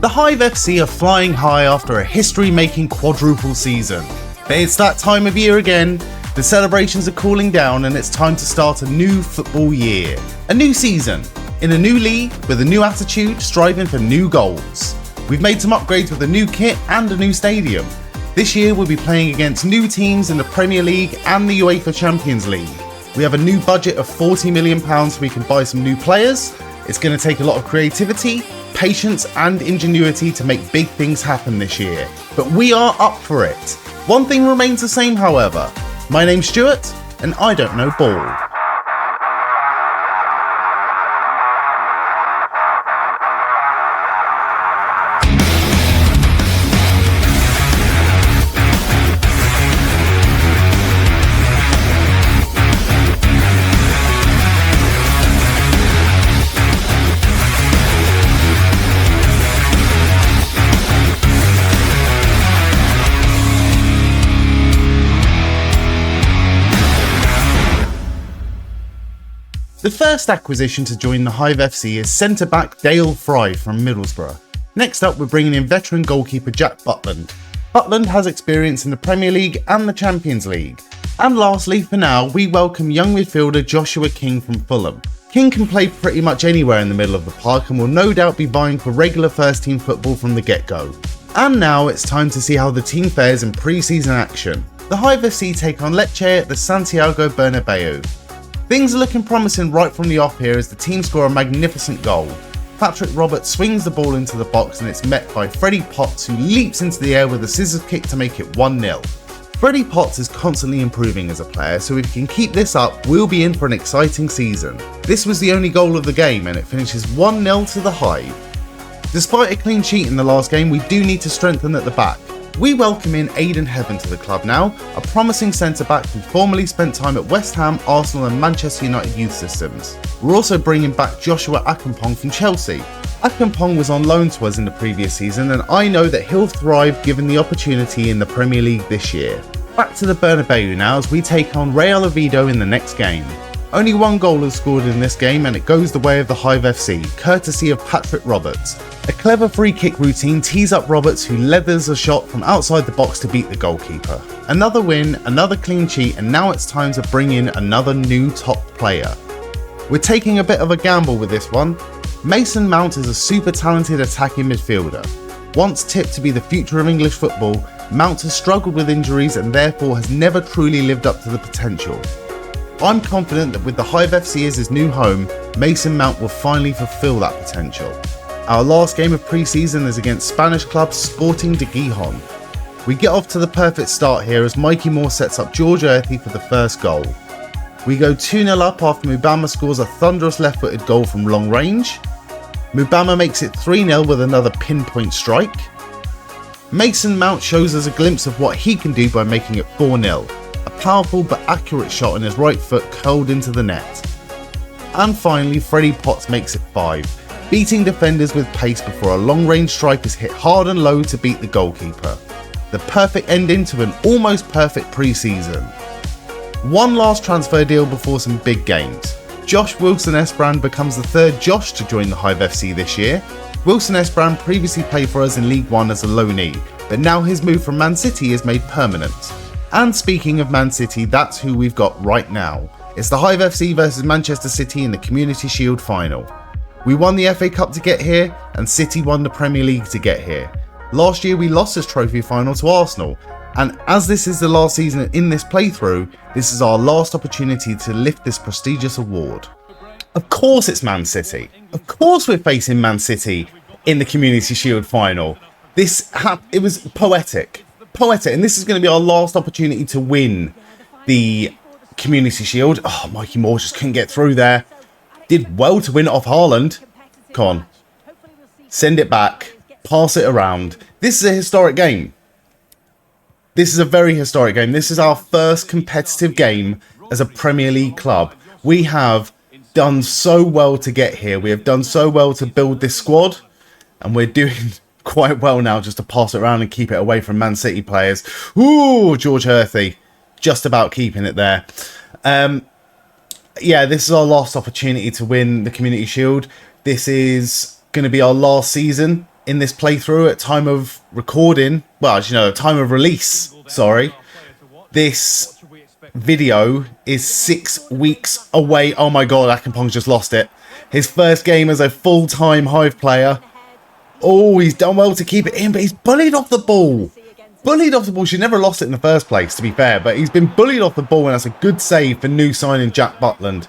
The Hive FC are flying high after a history-making quadruple season. But it's that time of year again, the celebrations are cooling down and it's time to start a new football year. A new season, in a new league, with a new attitude, striving for new goals. We've made some upgrades with a new kit and a new stadium. This year we'll be playing against new teams in the Premier League and the UEFA Champions League. We have a new budget of £40 million so we can buy some new players. It's going to take a lot of creativity, patience and ingenuity to make big things happen this year. But we are up for it. One thing remains the same, however. My name's Stuart and I don't know ball. The first acquisition to join the Hive FC is centre-back Dale Fry from Middlesbrough. Next up, we're bringing in veteran goalkeeper Jack Butland. Butland has experience in the Premier League and the Champions League. And lastly, for now, we welcome young midfielder Joshua King from Fulham. King can play pretty much anywhere in the middle of the park and will no doubt be vying for regular first-team football from the get-go. And now it's time to see how the team fares in pre-season action. The Hive FC take on Lecce at the Santiago Bernabeu. Things are looking promising right from the off here as the team score a magnificent goal. Patrick Roberts swings the ball into the box and it's met by Freddie Potts, who leaps into the air with a scissors kick to make it 1-0. Freddie Potts is constantly improving as a player, so if he can keep this up, we'll be in for an exciting season. This was the only goal of the game and it finishes 1-0 to the Hive. Despite a clean sheet in the last game, we do need to strengthen at the back. We welcome in Aidan Heaven to the club now, a promising centre-back who formerly spent time at West Ham, Arsenal and Manchester United youth systems. We're also bringing back Joshua Akinpong from Chelsea. Akinpong was on loan to us in the previous season and I know that he'll thrive given the opportunity in the Premier League this year. Back to the Bernabeu now as we take on Real Oviedo in the next game. Only one goal is scored in this game and it goes the way of the Hive FC, courtesy of Patrick Roberts. A clever free kick routine tees up Roberts, who leathers a shot from outside the box to beat the goalkeeper. Another win, another clean sheet, and now it's time to bring in another new top player. We're taking a bit of a gamble with this one. Mason Mount is a super talented attacking midfielder. Once tipped to be the future of English football, Mount has struggled with injuries and therefore has never truly lived up to the potential. I'm confident that with the Hive FC as his new home, Mason Mount will finally fulfill that potential. Our last game of pre-season is against Spanish club Sporting de Gijón. We get off to the perfect start here as Mikey Moore sets up StuartYeah for the first goal. We go 2-0 up after Mubama scores a thunderous left-footed goal from long range. Mubama makes it 3-0 with another pinpoint strike. Mason Mount shows us a glimpse of what he can do by making it 4-0. A powerful but accurate shot on his right foot curled into the net. And finally, Freddie Potts makes it 5. Beating defenders with pace before a long-range strike is hit hard and low to beat the goalkeeper. The perfect ending to an almost perfect pre-season. One last transfer deal before some big games. Josh Wilson-Esbrand becomes the third Josh to join the Hive FC this year. Wilson-Esbrand previously played for us in League One as a loanee, but now his move from Man City is made permanent. And speaking of Man City, that's who we've got right now. It's the Hive FC versus Manchester City in the Community Shield final. We won the FA Cup to get here, and City won the Premier League to get here. Last year we lost this trophy final to Arsenal, and as this is the last season in this playthrough, this is our last opportunity to lift this prestigious award. Of course it's Man City. Of course we're facing Man City in the Community Shield final. It was poetic, and this is going to be our last opportunity to win the Community Shield. Oh, Mikey Moore just couldn't get through there. Did well to win it off Haaland. Come on. Send it back. Pass it around. This is a historic game. This is a very historic game. This is our first competitive game as a Premier League club. We have done so well to get here. We have done so well to build this squad. And we're doing quite well now just to pass it around and keep it away from Man City players. Ooh, George Herthy. Just about keeping it there. Yeah, this is our last opportunity to win the Community Shield. This is going to be our last season in this playthrough at time of recording, well, as you know, time of release, sorry, this video is 6 weeks away. Oh my god, Akampong's just lost it. His first game as a full-time Hive player. Oh, he's done well to keep it in, but he's bullied off the ball. Bullied off the ball. She never lost it in the first place, to be fair, but he's been bullied off the ball, and that's a good save for new signing Jack Butland.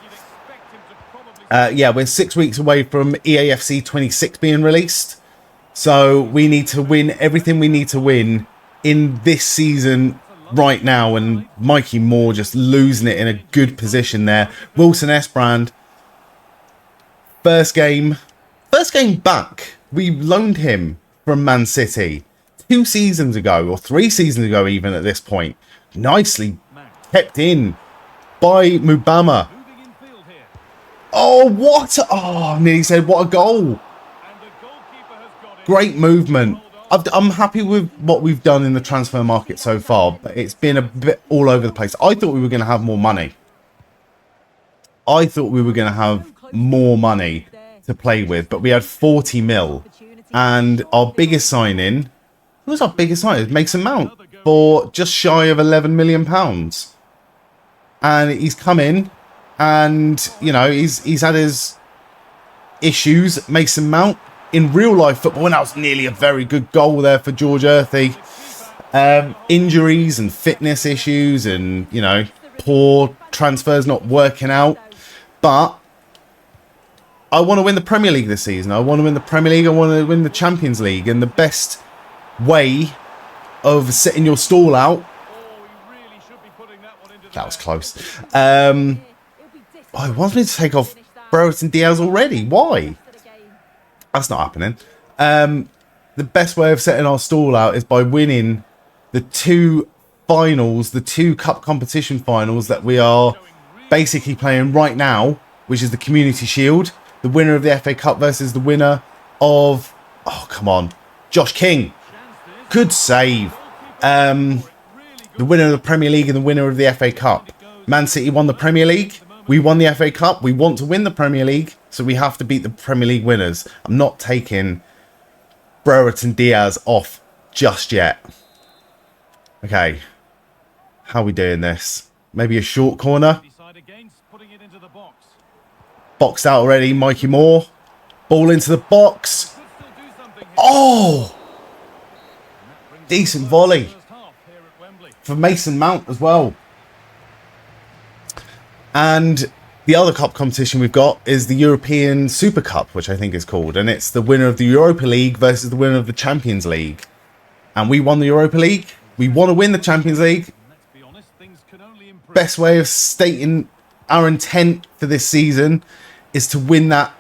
Yeah, we're 6 weeks away from EAFC 26 being released. So we need to win everything we need to win in this season right now. And Mikey Moore just losing it in a good position there. Wilson Esbrand. First game back. We loaned him from Man City 2 seasons ago, or 3 seasons ago even at this point. Nicely kept in by Mubama. Oh, what? Oh, nearly said, what a goal. Great movement. I'm happy with what we've done in the transfer market so far, but it's been a bit all over the place. I thought we were going to have more money. I thought we were going to have more money to play with, but we had 40 mil. And our biggest signing, who was our biggest signing? Mason Mount for just shy of £11 million. And he's come in. And, you know, he's had his issues, Mason Mount, in real life football. And that was nearly a very good goal there for George Earthy. Injuries and fitness issues and, you know, poor transfers not working out. But I want to win the Premier League this season. I want to win the Premier League. I want to win the Champions League. And the best way of setting your stall out... That was close. Oh, he wants me to take off Brereton Diaz already. Why? That's not happening. The best way of setting our stall out is by winning the 2 finals, the 2 cup competition finals that we are basically playing right now, which is the Community Shield. The winner of the FA Cup versus the winner of... Oh, come on. Josh King. Good save. The winner of the Premier League and the winner of the FA Cup. Man City won the Premier League. We won the FA Cup. We want to win the Premier League, so we have to beat the Premier League winners. I'm not taking Brereton Diaz off just yet. Okay. How are we doing this? Maybe a short corner. Boxed out already. Mikey Moore. Ball into the box. Oh! Decent volley. For Mason Mount as well. And the other cup competition we've got is the European Super Cup, which I think is called. And it's the winner of the Europa League versus the winner of the Champions League. And we won the Europa League. We want to win the Champions League. Best way of stating our intent for this season is to win that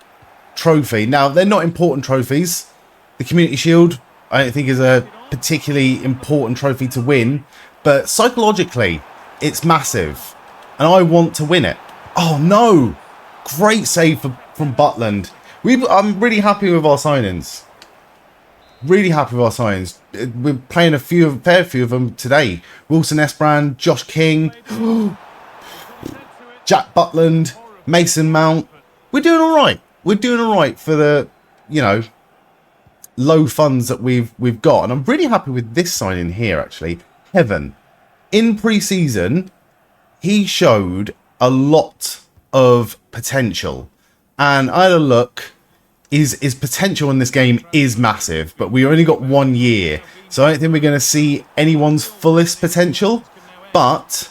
trophy. Now, they're not important trophies. The Community Shield, I don't think, is a particularly important trophy to win. But psychologically, it's massive. And I want to win it. Oh, no. Great save from Butland. I'm really happy with our signings. Really happy with our signings. We're playing a fair few of them today. Wilson Esbrand, Josh King, Jack Butland, Mason Mount. We're doing all right. We're doing all right for the, you know, low funds that we've got. And I'm really happy with this signing here, actually. Heaven. In pre-season, he showed a lot of potential. And I had a look. His potential in this game is massive, but we only got 1 year. So I don't think we're going to see anyone's fullest potential. But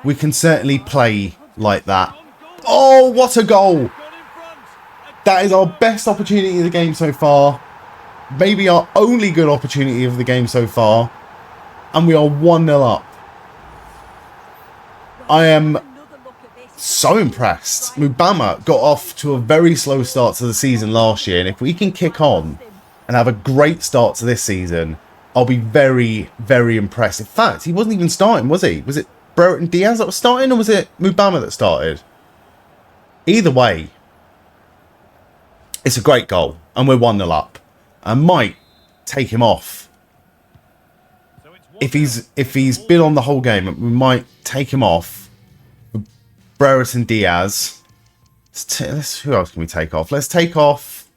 we can certainly play like that. Oh, what a goal! That is our best opportunity of the game so far. Maybe our only good opportunity of the game so far. And we are 1-0 up. I am so impressed. Mubama got off to a very slow start to the season last year. And if we can kick on and have a great start to this season, I'll be very, very impressed. In fact, he wasn't even starting, was he? Was it Brereton Diaz that was starting, or was it Mubama that started? Either way, it's a great goal. And we're 1-0 up. I might take him off. If he's been on the whole game, we might take him off. Brereton Diaz. Who else can we take off? Let's take off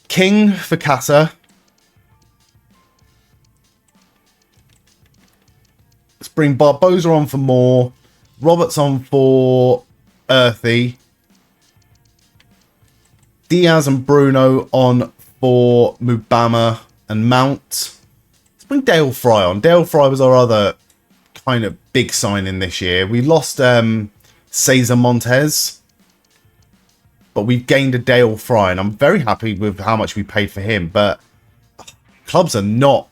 King for Kata. Let's bring Barbosa on for Moore. Roberts on for Earthy. Diaz and Bruno on for Mubama and Mount. Let's bring Dale Fry on. Dale Fry was our other kind of big signing this year. We lost Cesar Montez, but we've gained a Dale Fry, and I'm very happy with how much we paid for him. But clubs are not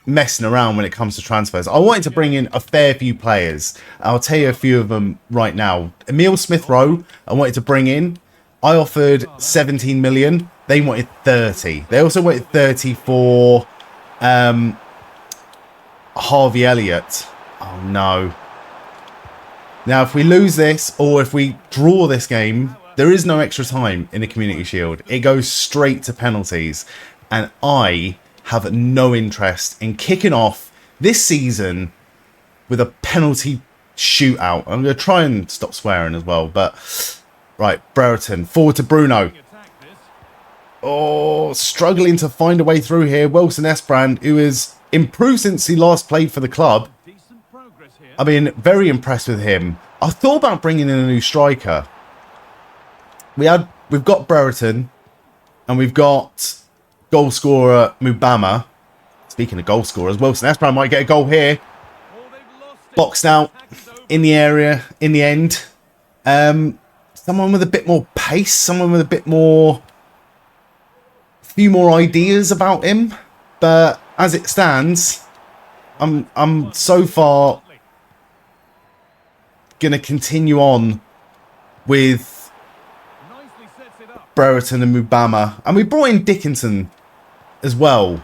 messing around when it comes to transfers. I wanted to bring in a fair few players. I'll tell you a few of them right now. Emil Smith-Rowe, I wanted to bring in. I offered 17 million. They wanted 30. They also wanted 30 for Harvey Elliott. Oh no. Now, if we lose this or if we draw this game, there is no extra time in the Community Shield. It goes straight to penalties. And I have no interest in kicking off this season with a penalty shootout. I'm going to try and stop swearing as well. But, right, Brereton, forward to Bruno. Oh, struggling to find a way through here. Wilson Esbrand, who has improved since he last played for the club. I mean, very impressed with him. I thought about bringing in a new striker. We've got Brereton, and we've got goal scorer Mubama. Speaking of goal scorers, Wilson Esbrand might get a goal here. Boxed out in the area in the end. Someone with a bit more pace, someone with a bit more, few more ideas about him. But as it stands, I'm so far going to continue on with Brereton and Mubama. And we brought in Dickinson as well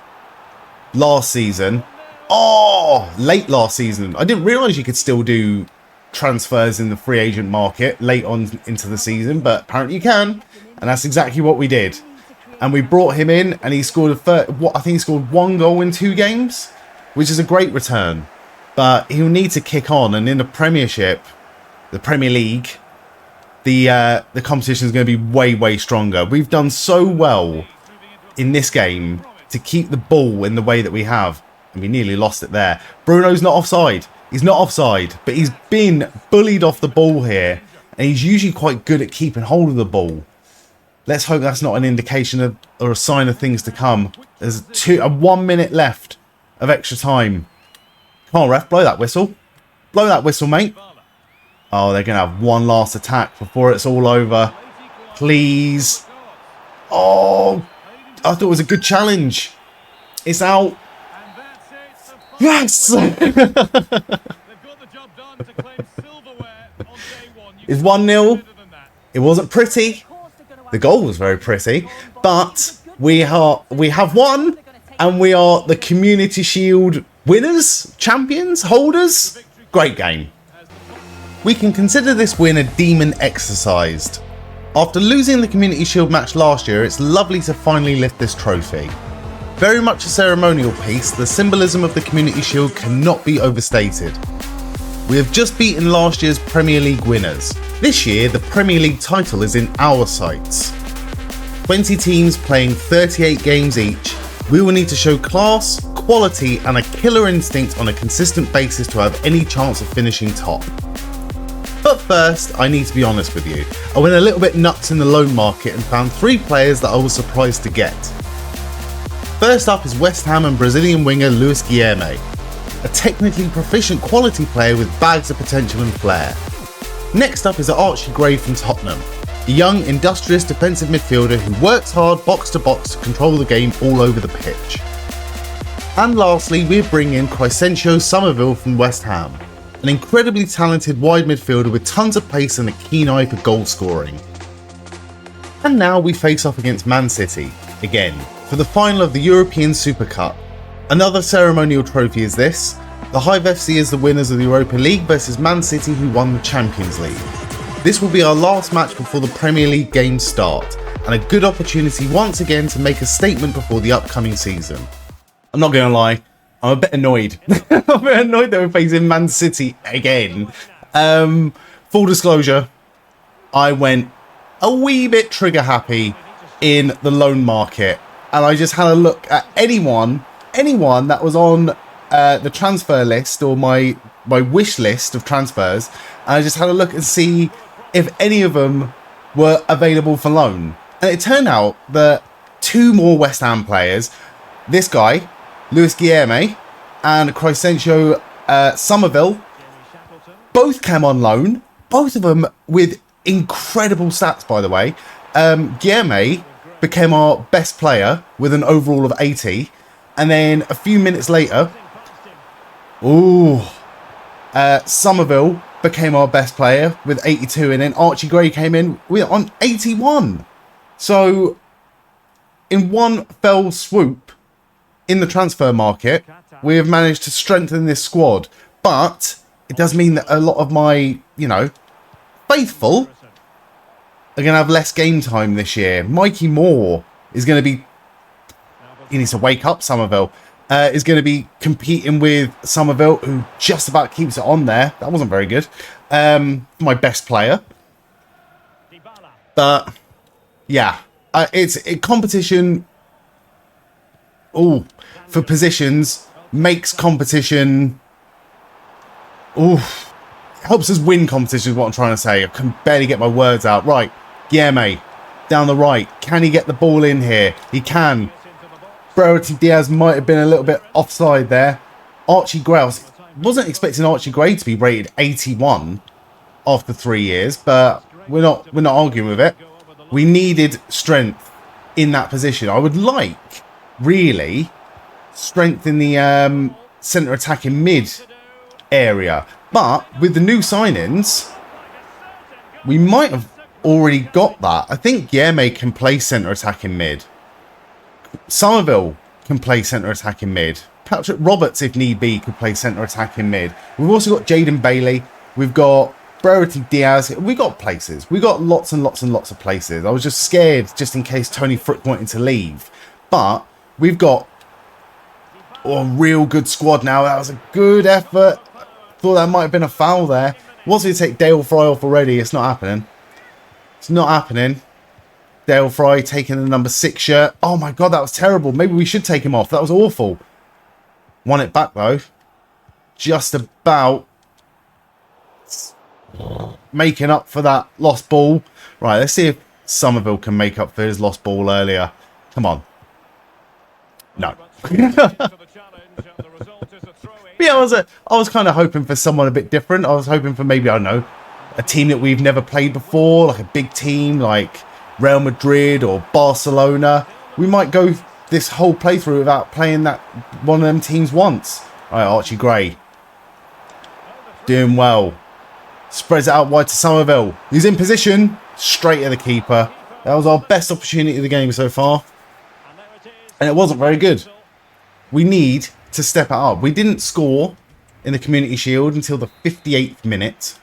last season. Oh, late last season. I didn't realise you could still do transfers in the free agent market late on into the season, but apparently you can. And that's exactly what we did. And we brought him in and he scored I think he scored 1 goal in 2 games, which is a great return. But he'll need to kick on, and in the Premiership, the Premier League, the competition is going to be way stronger. We've done so well in this game to keep the ball in the way that we have, and we nearly lost it there. Bruno's not offside. He's not offside, but he's been bullied off the ball here, and he's usually quite good at keeping hold of the ball. Let's hope that's not an indication of, or a sign of things to come. There's 1 minute left of extra time. Come on, ref, blow that whistle. Blow that whistle, mate. Oh, they're going to have one last attack before it's all over. Please. Oh, I thought it was a good challenge. It's out. Yes! It's 1-0. It wasn't pretty. The goal was very pretty. But we have won. And we are the Community Shield winners, champions, holders. Great game. We can consider this win a demon exercised. After losing the Community Shield match last year, it's lovely to finally lift this trophy. Very much a ceremonial piece, the symbolism of the Community Shield cannot be overstated. We have just beaten last year's Premier League winners. This year, the Premier League title is in our sights. 20 teams playing 38 games each. We will need to show class, quality and a killer instinct on a consistent basis to have any chance of finishing top. But first, I need to be honest with you. I went a little bit nuts in the loan market and found 3 players that I was surprised to get. First up is West Ham and Brazilian winger Luis Guilherme, a technically proficient quality player with bags of potential and flair. Next up is Archie Gray from Tottenham, a young, industrious defensive midfielder who works hard box to box to control the game all over the pitch. And lastly, we bring in Crescencio Somerville from West Ham, an incredibly talented wide midfielder with tons of pace and a keen eye for goal scoring. And now we face off against Man City, again, for the final of the European Super Cup. Another ceremonial trophy is this. The Hive FC is the winners of the Europa League versus Man City, who won the Champions League. This will be our last match before the Premier League games start, and a good opportunity once again to make a statement before the upcoming season. I'm not going to lie, I'm a bit annoyed. I'm a bit annoyed that we're facing Man City again. Full disclosure, I went a wee bit trigger happy in the loan market. And I just had a look at anyone that was on the transfer list or my wish list of transfers. And I just had a look and see if any of them were available for loan. And it turned out that 2 more West Ham players, this guy, Luis Guilherme, and Crescencio Somerville, both came on loan. Both of them with incredible stats, by the way. Guilherme became our best player with an overall of 80. And then a few minutes later, Somerville became our best player with 82. And then Archie Gray came in on 81. So, in one fell swoop in the transfer market, we have managed to strengthen this squad. But it does mean that a lot of my, faithful are going to have less game time this year. Mikey Moore is going to be... He needs to wake up, Somerville. Is going to be competing with Somerville, who just about keeps it on there. That wasn't very good. My best player. But, yeah. It's a competition... for positions makes competition... helps us win competition is what I'm trying to say. I can barely get my words out. Right, Guilherme, down the right. Can he get the ball in here? He can. Brereton Diaz might have been a little bit offside there. Archie Gray, wasn't expecting Archie Gray to be rated 81 after 3 years, but we're not arguing with it. We needed strength in that position. I would like, really, strength in the centre attacking mid area. But with the new signings, we might have already got that. I think Guilherme can play centre attacking mid. Somerville can play centre attacking mid. Patrick Roberts, if need be, could play centre attacking mid. We've also got Jaden Bailey. We've got Brereton Diaz. We've got places. We've got lots and lots and lots of places. I was just scared just in case Tony Frick wanted to leave. But we've got a real good squad now. That was a good effort. Thought that might have been a foul there. Wants me to take Dale Fry off already. It's not happening. It's not happening. Dale Fry taking the number 6 shirt. Oh my God, that was terrible. Maybe we should take him off. That was awful. Won it back though. Just about making up for that lost ball. Right, let's see if Somerville can make up for his lost ball earlier. Come on. No. Yeah, I was kind of hoping for someone a bit different. I was hoping for maybe, I don't know, a team that we've never played before, like a big team like Real Madrid or Barcelona. We might go this whole playthrough without playing that one of them teams once. All right, Archie Gray. Doing well. Spreads it out wide to Somerville. He's in position. Straight at the keeper. That was our best opportunity of the game so far. And it wasn't very good. We need to step it up. We didn't score in the Community Shield until the 58th minute.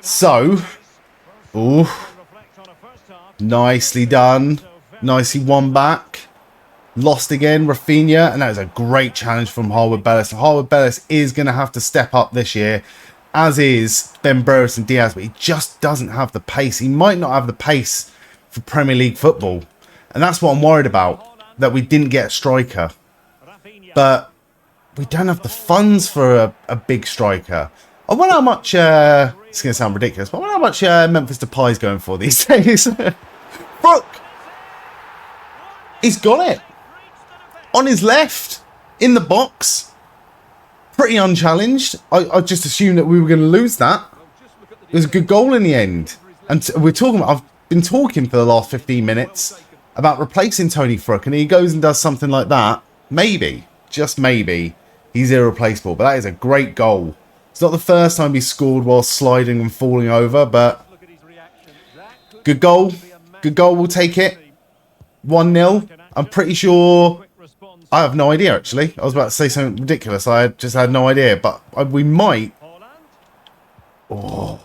So, nicely done. Nicely won back. Lost again, Rafinha, and that is a great challenge from Harwood Bellis. Harwood Bellis is going to have to step up this year, as is Ben Brereton Diaz, but he just doesn't have the pace. He might not have the pace for Premier League football, and that's what I'm worried about, that we didn't get a striker. But we don't have the funds for a big striker. I wonder how much, it's going to sound ridiculous, but I wonder how much Memphis Depay is going for these days. Brooke! He's got it. On his left, in the box. Pretty unchallenged. I just assumed that we were going to lose that. It was a good goal in the end. And I've been talking for the last 15 minutes about replacing Tony Frick, and he goes and does something like that. Maybe, just maybe, he's irreplaceable. But that is a great goal. It's not the first time he scored while sliding and falling over, but good goal. Good goal, we'll take it. 1-0. I'm pretty sure... I have no idea, actually. I was about to say something ridiculous. I just had no idea, but we might... Oh.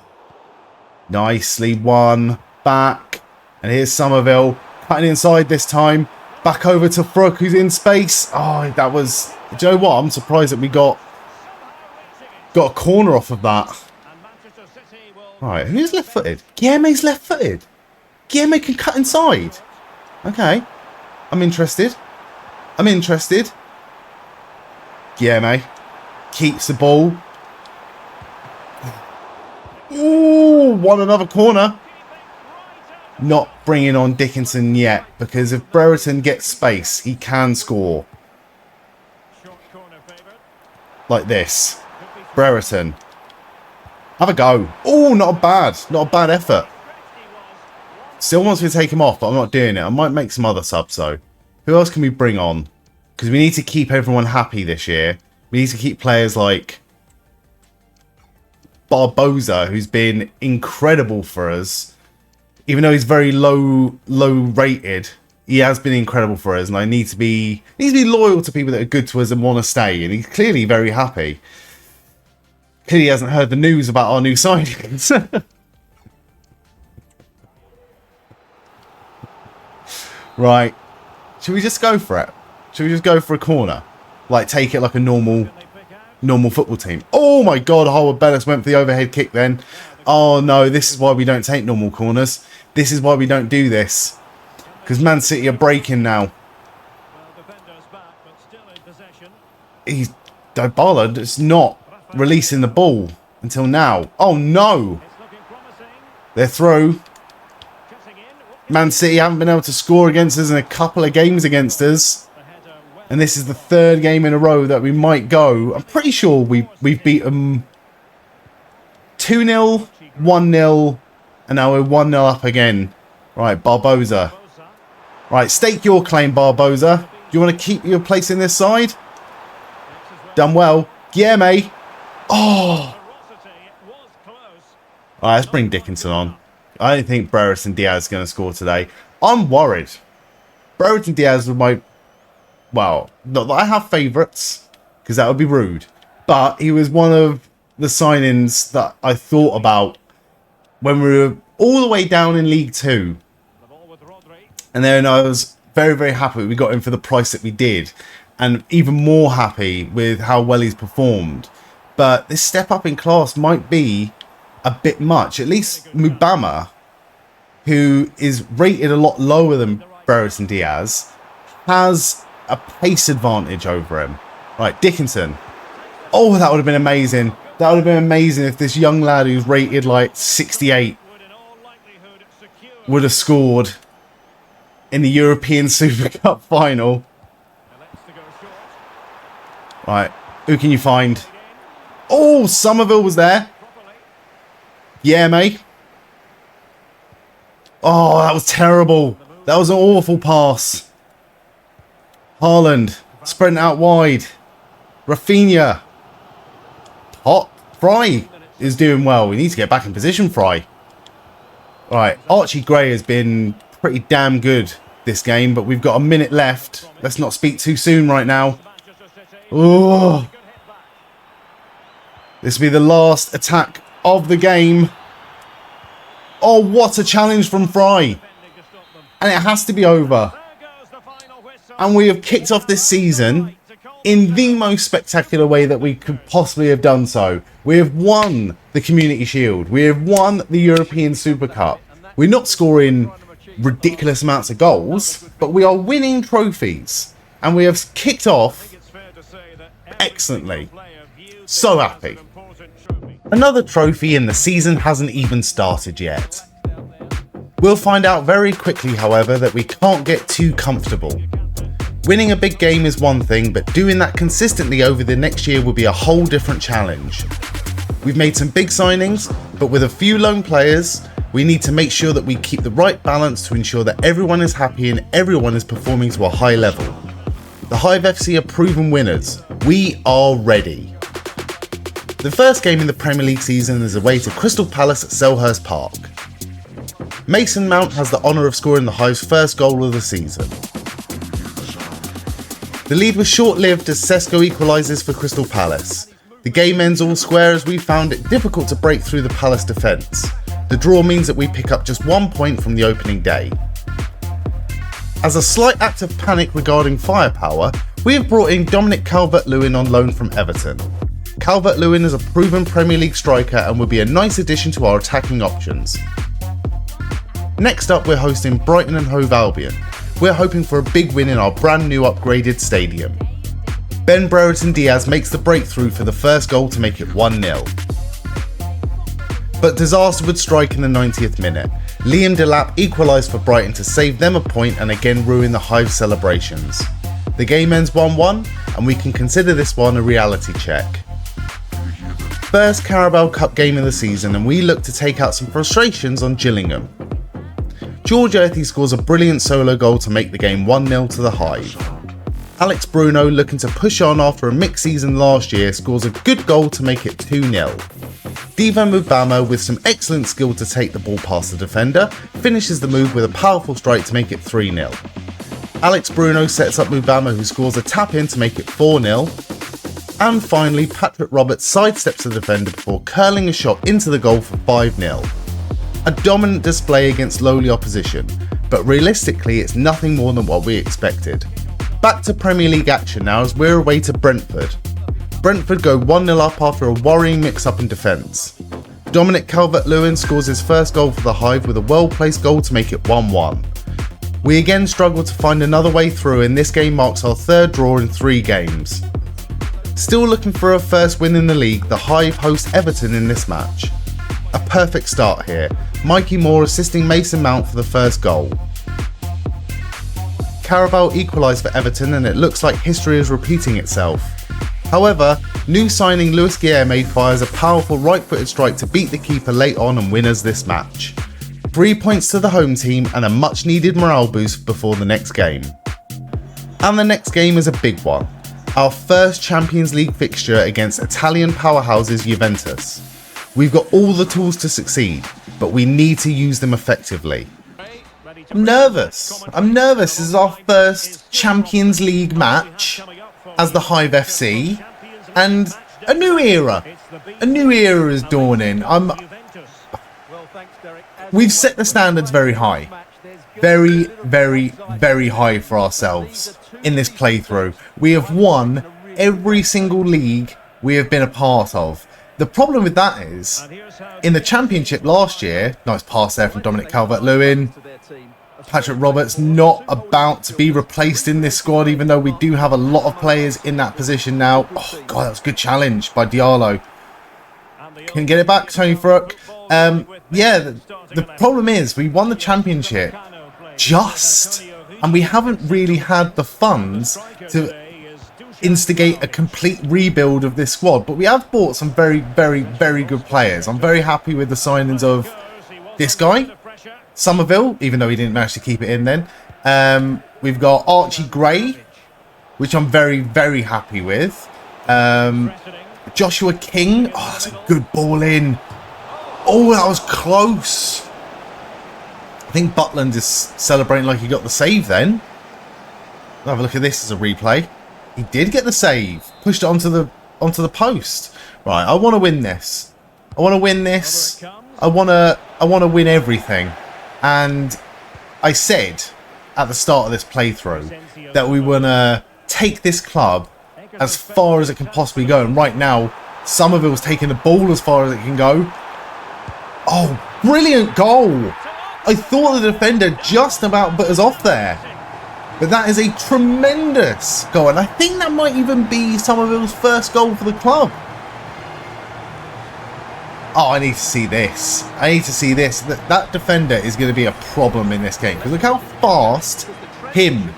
Nicely won. Back. And here's Somerville. Cutting inside this time. Back over to Frug, who's in space. Oh, that was... Do you know what? I'm surprised that we got a corner off of that. Right, who's left-footed? Guilherme's left-footed. Guillermo can cut inside. Okay. I'm interested. Guillermo keeps the ball. Ooh, won another corner. Not bringing on Dickinson yet, because if Brereton gets space, he can score. Like this. Brereton. Have a go. Oh, not a bad effort. Still wants me to take him off, but I'm not doing it. I might make some other subs though. Who else can we bring on? Because we need to keep everyone happy this year. We need to keep players like Barbosa, who's been incredible for us. Even though he's very low rated, he has been incredible for us, and I need to be loyal to people that are good to us and want to stay. And he's clearly very happy. Clearly hasn't heard the news about our new signings. Right. Should we just go for it? Should we just go for a corner? Like, take it like a normal football team. Oh my god, Howard Bellis went for the overhead kick then. Oh no, this is why we don't take normal corners. This is why we don't do this. Because Man City are breaking now. Dybala is not releasing the ball until now. Oh no! They're through. Man City haven't been able to score against us in a couple of games against us. And this is the third game in a row that we might go. I'm pretty sure we've beat them 2-0, 1-0, and now we're 1-0 up again. Right, Barbosa. Right, stake your claim, Barbosa. Do you want to keep your place in this side? Done well. Guillermo. Oh! Alright, let's bring Dickinson on. I don't think Brereton Diaz is going to score today. I'm worried. Brereton Diaz was my... Well, not that I have favourites, because that would be rude. But he was one of the signings that I thought about when we were all the way down in League 2. And then I was very, very happy we got him for the price that we did. And even more happy with how well he's performed. But this step up in class might be a bit much. At least Mubama, who is rated a lot lower than Brereton Diaz, has a pace advantage over him. Right, Dickinson. Oh, that would have been amazing. That would have been amazing if this young lad who's rated like 68 would have scored in the European Super Cup final. Right, who can you find? Oh, Somerville was there. Yeah, mate. Oh, that was terrible. That was an awful pass. Haaland, spreading out wide. Rafinha. Hot. Fry is doing well. We need to get back in position, Fry. Right, Archie Gray has been pretty damn good this game, but we've got a minute left. Let's not speak too soon right now. Oh. This will be the last attack of the game. Oh, what a challenge from Fry. And it has to be over. And we have kicked off this season in the most spectacular way that we could possibly have done so. We have won the Community Shield. We have won the European Super Cup. We're not scoring ridiculous amounts of goals, but we are winning trophies. And we have kicked off excellently. So happy. Another trophy in the season hasn't even started yet. We'll find out very quickly, however, that we can't get too comfortable. Winning a big game is one thing, but doing that consistently over the next year will be a whole different challenge. We've made some big signings, but with a few lone players, we need to make sure that we keep the right balance to ensure that everyone is happy and everyone is performing to a high level. The Hive FC are proven winners. We are ready. The first game in the Premier League season is away to Crystal Palace at Selhurst Park. Mason Mount has the honour of scoring the Hive's first goal of the season. The lead was short-lived as Sesko equalises for Crystal Palace. The game ends all square as we found it difficult to break through the Palace defence. The draw means that we pick up just 1 point from the opening day. As a slight act of panic regarding firepower, we have brought in Dominic Calvert-Lewin on loan from Everton. Calvert-Lewin is a proven Premier League striker and would be a nice addition to our attacking options. Next up, we're hosting Brighton and Hove Albion. We're hoping for a big win in our brand new upgraded stadium. Ben Brereton Diaz makes the breakthrough for the first goal to make it 1-0. But disaster would strike in the 90th minute. Liam Delap equalised for Brighton to save them a point and again ruin the Hive celebrations. The game ends 1-1 and we can consider this one a reality check. First Carabao Cup game of the season and we look to take out some frustrations on Gillingham. StuartYeah scores a brilliant solo goal to make the game 1-0 to the Hive. Alex Bruno, looking to push on after a mixed season last year, scores a good goal to make it 2-0. Diva Mubama, with some excellent skill to take the ball past the defender, finishes the move with a powerful strike to make it 3-0. Alex Bruno sets up Mubama, who scores a tap-in to make it 4-0. And finally, Patrick Roberts sidesteps the defender before curling a shot into the goal for 5-0. A dominant display against lowly opposition, but realistically it's nothing more than what we expected. Back to Premier League action now as we're away to Brentford. Brentford go 1-0 up after a worrying mix-up in defence. Dominic Calvert-Lewin scores his first goal for the Hive with a well-placed goal to make it 1-1. We again struggle to find another way through and this game marks our third draw in 3 games. Still looking for a first win in the league, the Hive host Everton in this match. A perfect start here, Mikey Moore assisting Mason Mount for the first goal. Carabao equalised for Everton and it looks like history is repeating itself. However, new signing Luis Guilherme fires a powerful right-footed strike to beat the keeper late on and win us this match. 3 points to the home team and a much needed morale boost before the next game. And the next game is a big one. Our first Champions League fixture against Italian powerhouses Juventus. We've got all the tools to succeed, but we need to use them effectively. I'm nervous. This is our first Champions League match as the Hive FC, and a new era is dawning. We've set the standards very high, very high for ourselves in this playthrough. We have won every single league we have been a part of. The problem with that is, in the Championship last year, nice pass there from Dominic Calvert-Lewin. Patrick Roberts not about to be replaced in this squad, even though we do have a lot of players in that position now. Oh god, that was a good challenge by Diallo. Can get it back, Tony Fruck. Yeah, the problem is we won the Championship and we haven't really had the funds to instigate a complete rebuild of this squad. But we have bought some very good players. I'm very happy with the signings of this guy, Somerville, even though he didn't manage to keep it in then. We've got Archie Gray, which I'm very happy with. Joshua King. Oh, that's a good ball in. Oh, that was close. I think Butland is celebrating like he got the save then. Have a look at this as a replay. He did get the save. Pushed it onto the post. Right, I want to win this. I want to win everything. And I said at the start of this playthrough that we want to take this club as far as it can possibly go. And right now, Somerville's taking the ball as far as it can go. Oh, brilliant goal. I thought the defender just about put us off there. But that is a tremendous goal. And I think that might even be Somerville's first goal for the club. Oh, I need to see this. That defender is going to be a problem in this game. Because look how fast him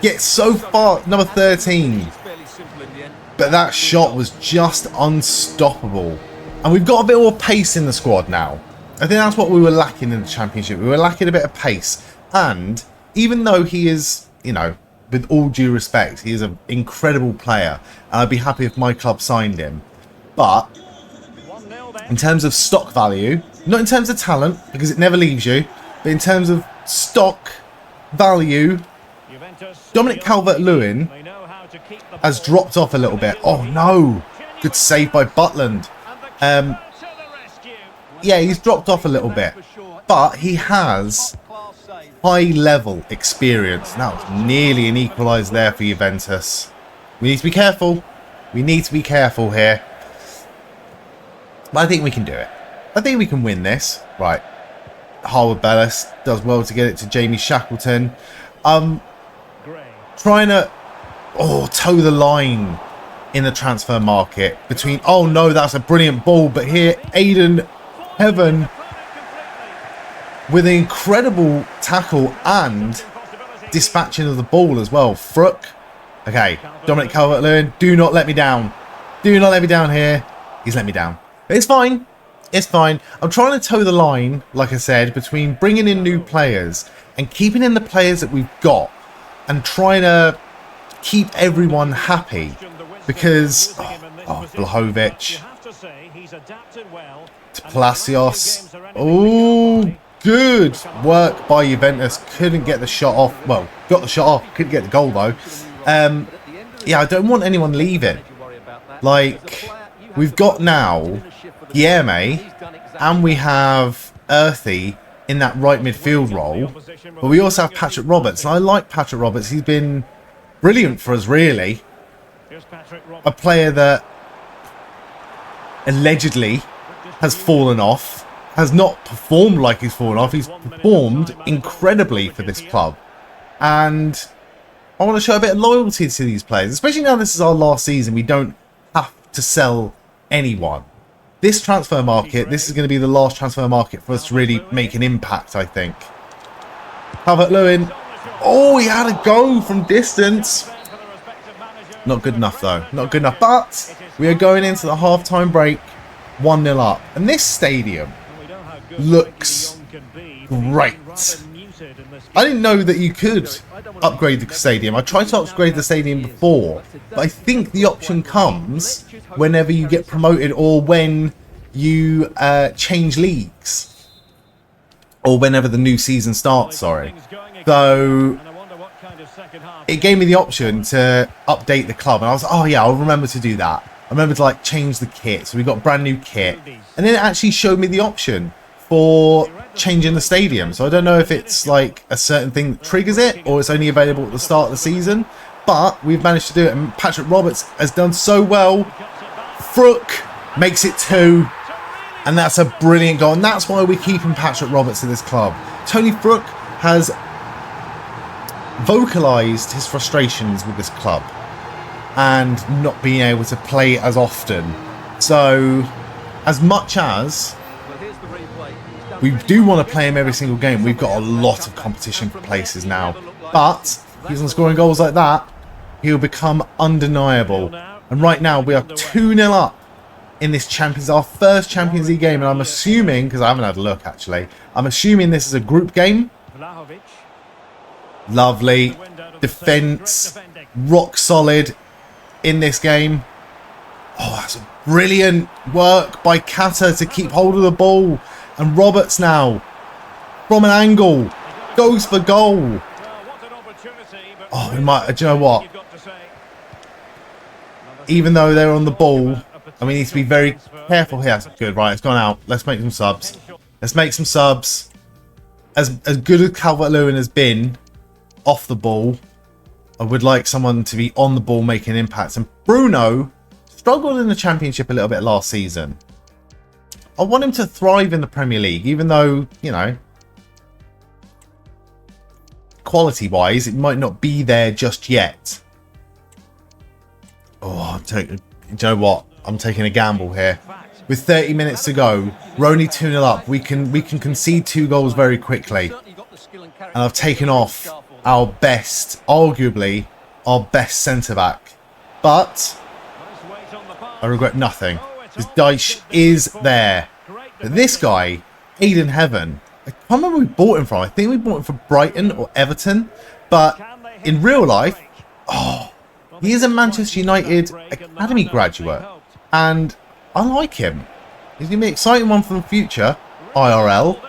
gets so far. Number 13. But that shot was just unstoppable. And we've got a bit more pace in the squad now. I think that's what we were lacking in the Championship. We were lacking a bit of pace. And even though he is, you know, with all due respect, he is an incredible player. And I'd be happy if my club signed him. But in terms of stock value, not in terms of talent, because it never leaves you, but in terms of stock value, Dominic Calvert-Lewin has dropped off a little bit. Oh no! Good save by Butland. Yeah, he's dropped off a little bit, but he has high-level experience. That was nearly an equaliser there for Juventus. We need to be careful. We need to be careful here. But I think we can do it. I think we can win this. Right. Harwood Bellis does well to get it to Jamie Shackleton. Trying to toe the line in the transfer market between. Oh no, that's a brilliant ball, but here Aiden Heaven with an incredible tackle and dispatching of the ball as well. Frook. Okay, Dominic Calvert-Lewin, do not let me down. Do not let me down here. He's let me down. It's fine. It's fine. I'm trying to toe the line, like I said, between bringing in new players and keeping in the players that we've got and trying to keep everyone happy because Vlahovic to Palacios. Oh, good work by Juventus. Couldn't get the shot off. Well, got the shot off. Couldn't get the goal though. Yeah, I don't want anyone leaving. Like, we've got now Guilherme and we have Earthy in that right midfield role. But we also have Patrick Roberts. And I like Patrick Roberts. He's been brilliant for us, really. A player that allegedly has fallen off. Has not performed like he's fallen off. He's performed incredibly for this club. And I want to show a bit of loyalty to these players. Especially now this is our last season. We don't have to sell anyone. This transfer market, this is going to be the last transfer market for us to really make an impact, I think. Calvert-Lewin. Oh, he had a go from distance. Not good enough, though. Not good enough. But we are going into the half-time break 1-0 up. And this stadium looks great. I didn't know that you could upgrade the stadium. I tried to upgrade the stadium before, but I think the option comes whenever you get promoted or when you change leagues or whenever the new season starts, sorry. So it gave me the option to update the club and I was like, oh yeah, I'll remember to do that. I remember to like change the kit. So we got brand new kit and then it actually showed me the option for changing the stadium. So I don't know if it's like a certain thing that triggers it or it's only available at the start of the season, but we've managed to do it and Patrick Roberts has done so well. Frook makes it 2 and that's a brilliant goal and that's why we're keeping Patrick Roberts in this club. Tony Frook has vocalised his frustrations with this club and not being able to play as often. So as much as we do want to play him every single game, we've got a lot of competition for places now. But he's on scoring goals like that, he'll become undeniable. And right now we are 2-0 up in this our first Champions League game. And I'm assuming, because I haven't had a look actually, I'm assuming this is a group game. Lovely. Defence. Rock solid in this game. Oh, that's a brilliant work by Kata to keep hold of the ball. And Roberts now, from an angle, goes for goal. Oh, we might, do you know what? Even though they're on the ball, and we need to be very careful here. That's good, right, it's gone out. Let's make some subs. Let's make some subs. As good as Calvert-Lewin has been off the ball, I would like someone to be on the ball making impacts. And Bruno struggled in the Championship a little bit last season. I want him to thrive in the Premier League, even though, you know, quality-wise, it might not be there just yet. Oh, do you know what? I'm taking a gamble here. With 30 minutes to go, we're only 2-0 up. We can concede 2 goals very quickly. And I've taken off our best, arguably, our best centre-back. But I regret nothing. Because Dyche is there. But this guy, Aiden Heaven, I can't remember where we bought him from. I think we bought him from Brighton or Everton. But in real life, he is a Manchester United Academy graduate. And I like him. He's going to be an exciting one for the future. IRL.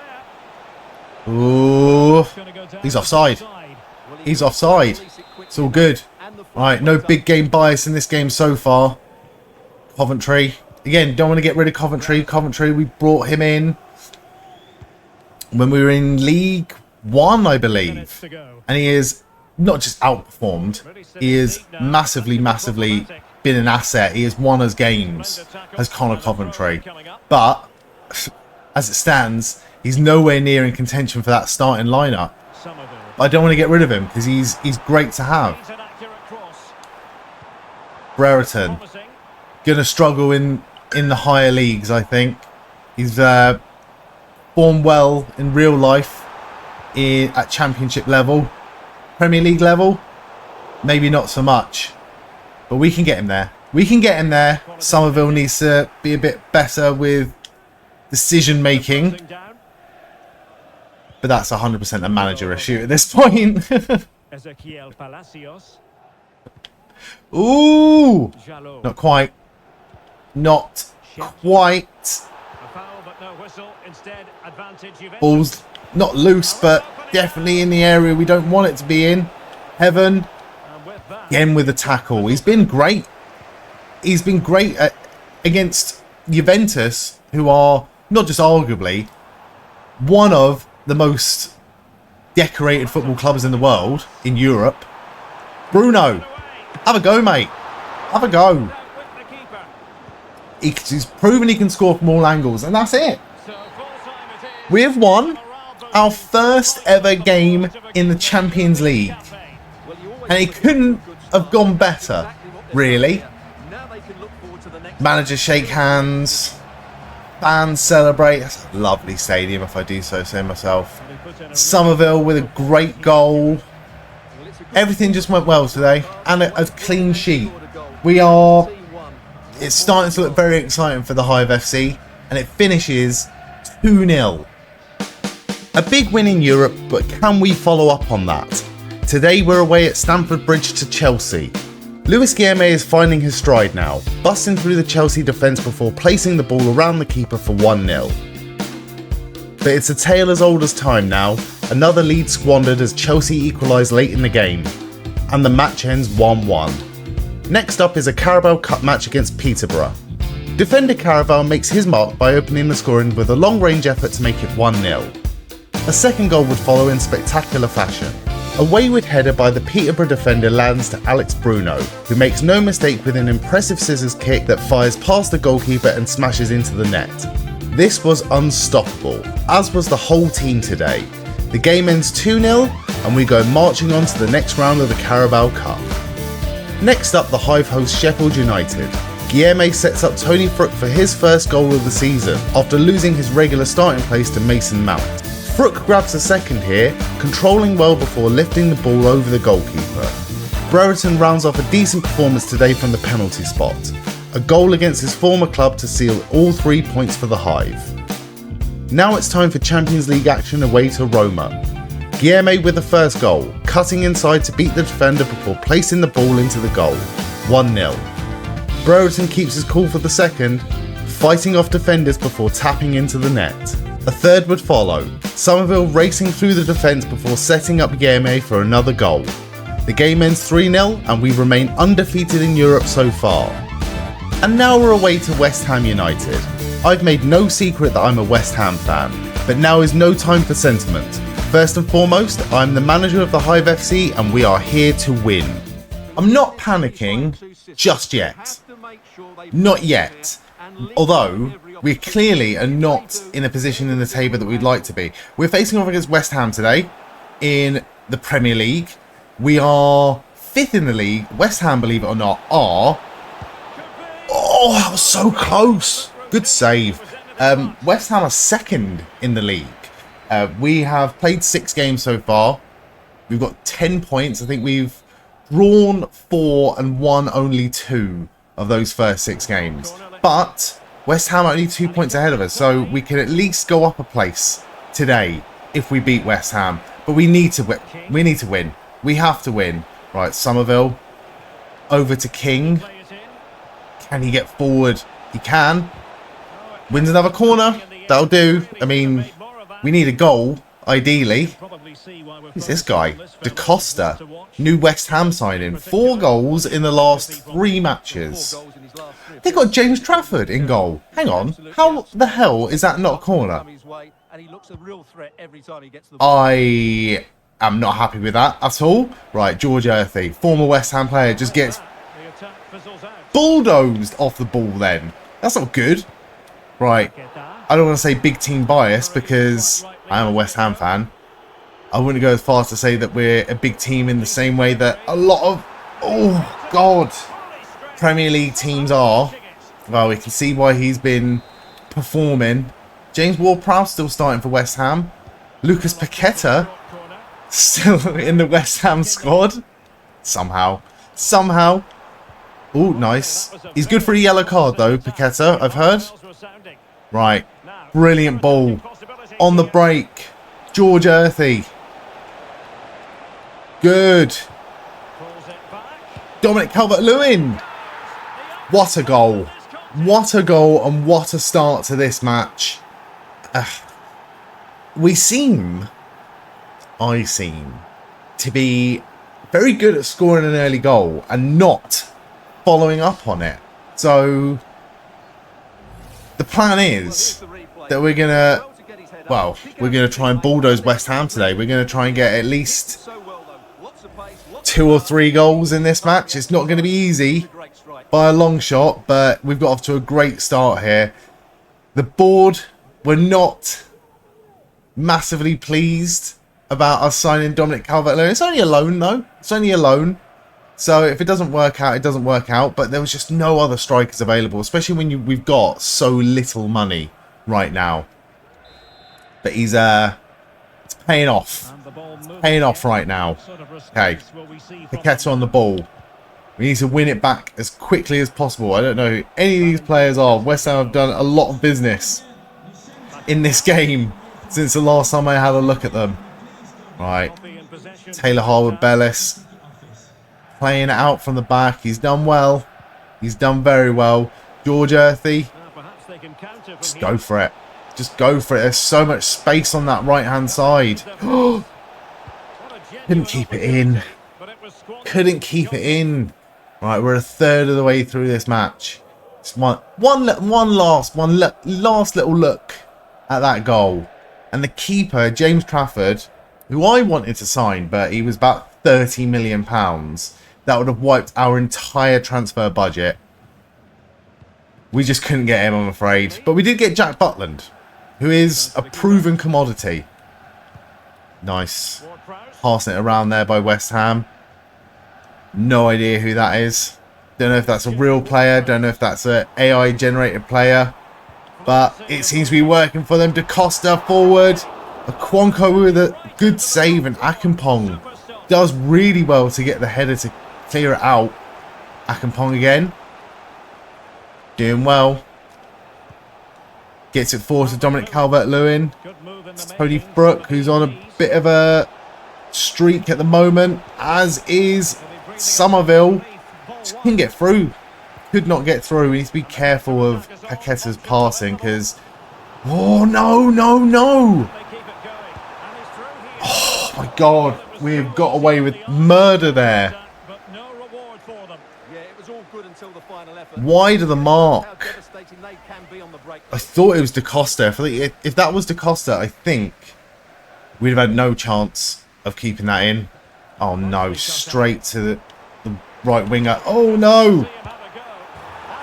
Ooh. He's offside. He's offside. It's all good. Right, no big game bias in this game so far. Coventry. Again, don't want to get rid of Coventry. Coventry, we brought him in when we were in League One, I believe. And he is not just outperformed. He is massively, massively been an asset. He has won us games as Connor Coventry. But, as it stands, He's nowhere near in contention for that starting lineup. I don't want to get rid of him because he's great to have. Brereton gonna struggle in the higher leagues, I think. He's performed well in real life at Championship level. Premier League level, maybe not so much. But we can get him there. We can get him there. Somerville needs to be a bit better with decision making. But that's 100% a manager issue at this point. Ooh! Not quite. Not quite. Ball's not loose, but definitely in the area we don't want it to be in. Heaven. Again with the tackle. He's been great. He's been great against Juventus, who are not just arguably one of the most decorated football clubs in the world, in Europe. Bruno, have a go, mate. Have a go. He's proven he can score from all angles, and that's it. We have won our first ever game in the Champions League. And it couldn't have gone better, really. Managers shake hands. Fans celebrate. That's a lovely stadium, if I do so say myself. Somerville with a great goal. Everything just went well today. And a clean sheet. It's starting to look very exciting for the Hive FC. And it finishes 2-0. A big win in Europe, but can we follow up on that? Today we're away at Stamford Bridge to Chelsea. Luis Guillemé is finding his stride now, busting through the Chelsea defence before placing the ball around the keeper for 1-0. But it's a tale as old as time now, another lead squandered as Chelsea equalised late in the game, and the match ends 1-1. Next up is a Carabao Cup match against Peterborough. Defender Carabao makes his mark by opening the scoring with a long-range effort to make it 1-0. A second goal would follow in spectacular fashion. A wayward header by the Peterborough defender lands to Alex Bruno, who makes no mistake with an impressive scissors kick that fires past the goalkeeper and smashes into the net. This was unstoppable, as was the whole team today. The game ends 2-0 and we go marching on to the next round of the Carabao Cup. Next up, the Hive host Sheffield United. Guillemé sets up Tony Frook for his first goal of the season after losing his regular starting place to Mason Mount. Frook grabs a second here, controlling well before lifting the ball over the goalkeeper. Brereton rounds off a decent performance today from the penalty spot. A goal against his former club to seal all 3 points for the Hive. Now it's time for Champions League action away to Roma. Guillemé with the first goal, cutting inside to beat the defender before placing the ball into the goal. 1-0. Brereton keeps his cool for the second, fighting off defenders before tapping into the net. A third would follow, Somerville racing through the defence before setting up Guillemé for another goal. The game ends 3-0 and we remain undefeated in Europe so far. And now we're away to West Ham United. I've made no secret that I'm a West Ham fan, but now is no time for sentiment. First and foremost, I'm the manager of the Hive FC and we are here to win. I'm not panicking just yet. Not yet. Although, we clearly are not in a position in the table that we'd like to be. We're facing off against West Ham today in the Premier League. We are 5th in the league. West Ham, believe it or not, are... Oh, that was so close. Good save. West Ham are 2nd in the league. We have played 6 games so far. We've got 10 points. I think we've drawn 4 and won only 2 of those first 6 games. But West Ham are only 2 points ahead of us, so we can at least go up a place today if we beat West Ham. But we need to win. We need to win. We have to win. Right, Somerville over to King. Can he get forward? He can. Wins another corner. That'll do. I mean, we need a goal, ideally. Who's this guy? Da Costa. New West Ham signing. 4 goals in the last 3 matches. They got James Trafford in goal. Hang on. How the hell is that not a corner? I am not happy with that at all. Right, StuartYeah, former West Ham player, just gets bulldozed off the ball then. That's not good. Right. I don't want to say big team bias because I am a West Ham fan. I wouldn't go as far as to say that we're a big team in the same way that a lot of, oh God, Premier League teams are. Well, we can see why he's been performing. James Ward-Prowse still starting for West Ham. Lucas Paqueta still in the West Ham squad. Somehow. Oh, nice. He's good for a yellow card though, Paqueta, I've heard. Right. Brilliant ball. On the break. StuartYeah. Good. Dominic Calvert-Lewin. What a goal. What a goal and what a start to this match. I seem to be very good at scoring an early goal and not following up on it. So the plan is that we're going to try and bulldoze West Ham today. We're going to try and get at least 2 or 3 goals in this match. It's not going to be easy by a long shot, but we've got off to a great start here. The board were not massively pleased about us signing Dominic Calvert-Lewin. It's only a loan though. It's only a loan. So if it doesn't work out, it doesn't work out. But there was just no other strikers available, especially when we've got so little money right now. But he's it's paying off. It's paying off right now. Okay, Paqueta on the ball. We need to win it back as quickly as possible. I don't know who any of these players are. West Ham have done a lot of business in this game since the last time I had a look at them. Right, Taylor Harwood-Bellis playing it out from the back. He's done well. He's done very well. StuartYeah, just go for it. Just go for it. There's so much space on that right-hand side. Couldn't keep it in. Couldn't keep it in. Right, we're a third of the way through this match. Just one last little look at that goal. And the keeper, James Trafford, who I wanted to sign, but he was about £30 million. That would have wiped our entire transfer budget. We just couldn't get him, I'm afraid. But we did get Jack Butland, who is a proven commodity. Nice. Passing it around there by West Ham. No idea who that is. Don't know if that's a real player. Don't know if that's an AI generated player. But it seems to be working for them. Da Costa forward. Okonkwo with a good save. And Akinpong does really well to get the header to clear it out. Akinpong again. Doing well. Gets it forward to Dominic Calvert-Lewin. Tony Brook, who's on a bit of a streak at the moment. As is Somerville. Just couldn't get through. Could not get through. We need to be careful of Paqueta's passing because... Oh, no, no, no. Oh, my God. We've got away with murder there. Wide of the mark. I thought it was Da Costa. If that was Da Costa, I think we'd have had no chance of keeping that in. Oh, no. Straight to the right winger. Oh, no.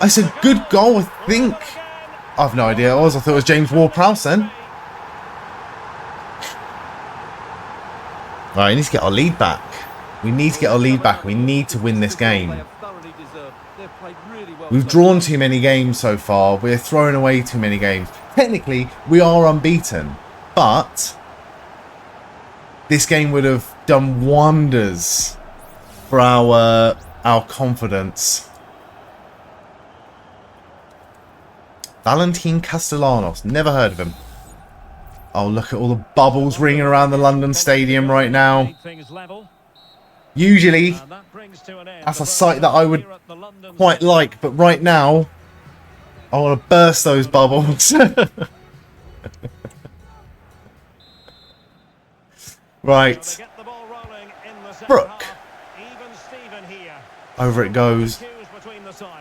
I said good goal, I think. I've no idea what it was. I thought it was James Ward-Prowse then. Right, we need to get our lead back. We need to get our lead back. We need to win this game. We've drawn too many games so far. We're throwing away too many games. Technically, we are unbeaten. But this game would have done wonders for our confidence. Valentin Castellanos. Never heard of him. Oh, look at all the bubbles ringing around the London Stadium right now. Usually, that's a sight that I would quite like. But right now, I want to burst those bubbles. Right. Brook. Over it goes.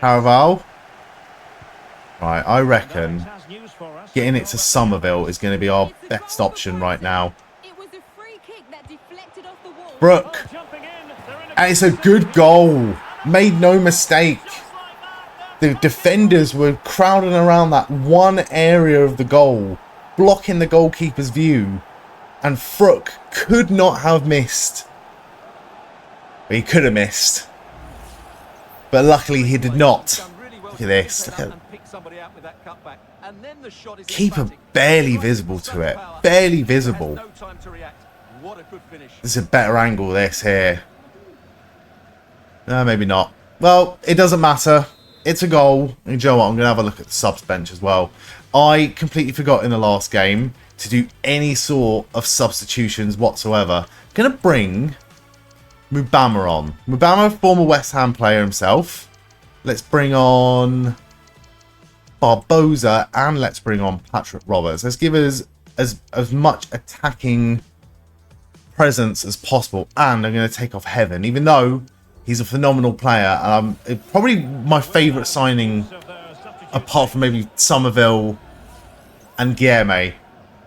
Caraval. Right, I reckon getting it to Somerville is going to be our best option right now. Brook. And it's a good goal. Made no mistake. The defenders were crowding around that one area of the goal, blocking the goalkeeper's view, and Frook could not have missed. But he could have missed. But luckily he did not. Look at this. Look at keeper barely visible to it. Barely visible. This is a better angle, this here. No, maybe not. Well, it doesn't matter. It's a goal. And you know what? I'm going to have a look at the subs bench as well. I completely forgot in the last game to do any sort of substitutions whatsoever. I'm going to bring Mubama on. Mubama, former West Ham player himself. Let's bring on Barbosa and let's bring on Patrick Roberts. Let's give us as much attacking presence as possible. And I'm going to take off Heaven, even though he's a phenomenal player. Probably my favourite signing, apart from maybe Somerville and Guilherme.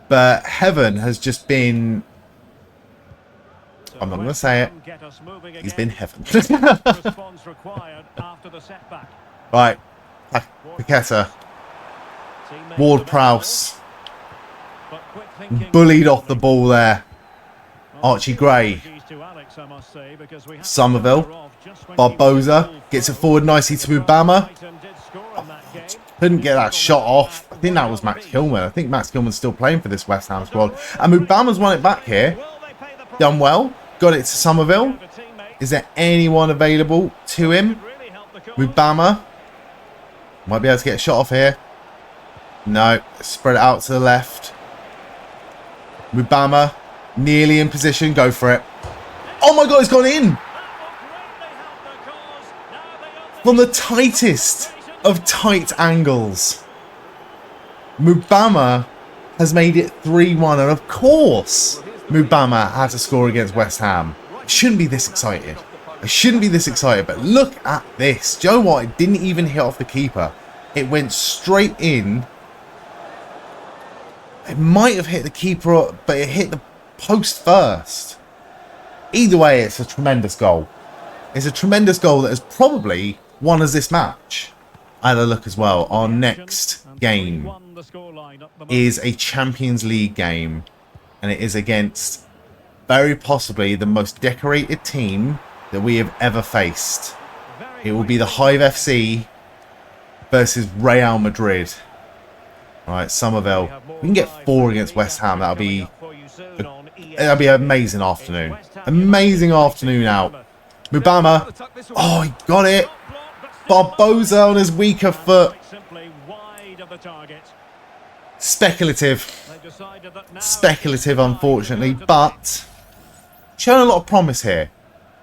But Heaven has just been... I'm not going to say it. He's been Heaven. Right. Paqueta. Ward-Prowse. Bullied off the ball there. Archie Gray. Somerville. Barbosa gets it forward nicely to Mubama. Couldn't get that shot off. I think that was Max Kilman. I think Max Kilman's still playing for this West Ham squad. And Mubama's won it back here. Done well. Got it to Somerville. Is there anyone available to him? Mubama. Might be able to get a shot off here. No. Spread it out to the left. Mubama. Nearly in position. Go for it. Oh my god, it's gone in! From the tightest of tight angles. Mubama has made it 3-1. And of course, Mubama had to score against West Ham. I shouldn't be this excited. I shouldn't be this excited. But look at this. Do you know what? It didn't even hit off the keeper. It went straight in. It might have hit the keeper, but it hit the post first. Either way, it's a tremendous goal. It's a tremendous goal that has probably won us this match. I had a look as well. Our next game is a Champions League game. And it is against very possibly the most decorated team that we have ever faced. It will be the Hive FC versus Real Madrid. Alright, Somerville. We can get 4 against West Ham. That'll be an amazing afternoon. Amazing afternoon out. Mubama. Oh, he got it. Barbosa on his weaker foot. Speculative. Speculative, unfortunately, but showing a lot of promise here.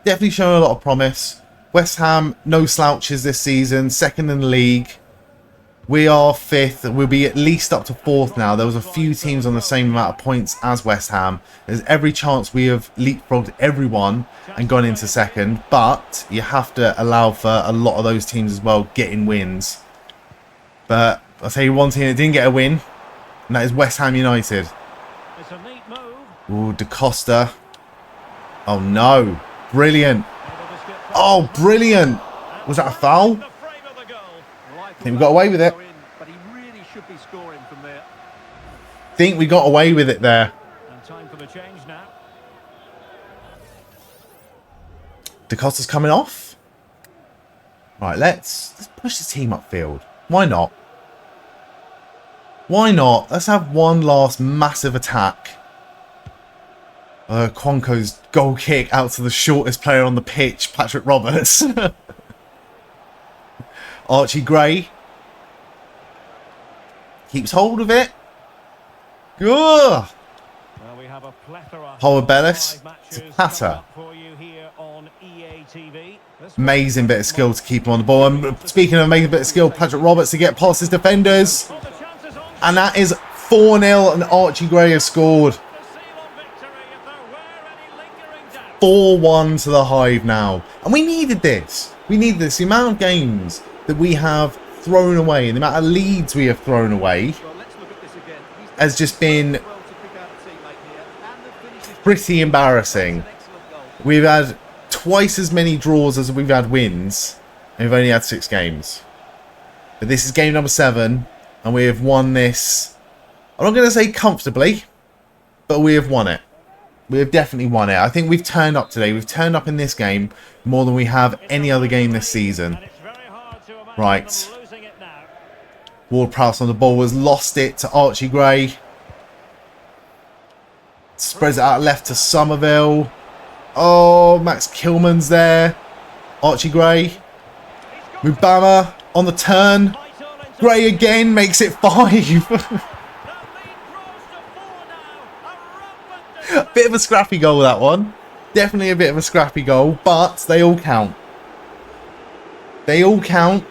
Definitely showing a lot of promise. West Ham, no slouches this season. 2nd in the league. We are 5th. We'll be at least up to 4th now. There was a few teams on the same amount of points as West Ham. There's every chance we have leapfrogged everyone and gone into 2nd. But you have to allow for a lot of those teams as well getting wins. But I'll tell you one team that didn't get a win. And that is West Ham United. Ooh, Da Costa. Oh no. Brilliant. Oh, brilliant. Was that a foul? I think we got away with it. Think we got away with it there. Da Costa's coming off. Right, let's push the team upfield. Why not? Why not? Let's have one last massive attack. Quanko's goal kick out to the shortest player on the pitch, Patrick Roberts. Archie Gray. Keeps hold of it. Good. Howard Bellis to Patter. Amazing bit of skill to keep him on the ball. And speaking of amazing bit of skill, Patrick Roberts to get past his defenders. And that is 4-0 and Archie Gray has scored. 4-1 to the Hive now. And we needed this. We needed this. The amount of games that we have thrown away and the amount of leads we have thrown away has just been pretty embarrassing. We've had twice as many draws as we've had wins, and we've only had 6 games. But this is game number 7, and we have won this. I'm not going to say comfortably, but we have won it. We have definitely won it. I think we've turned up today. We've turned up in this game more than we have any other game this season. Right. Ward-Prowse on the ball has lost it to Archie Gray. Spreads it out left to Somerville. Oh, Max Kilman's there. Archie Gray. Mubama on the turn. Gray again makes it 5. Bit of a scrappy goal, that one. Definitely a bit of a scrappy goal, but they all count. They all count.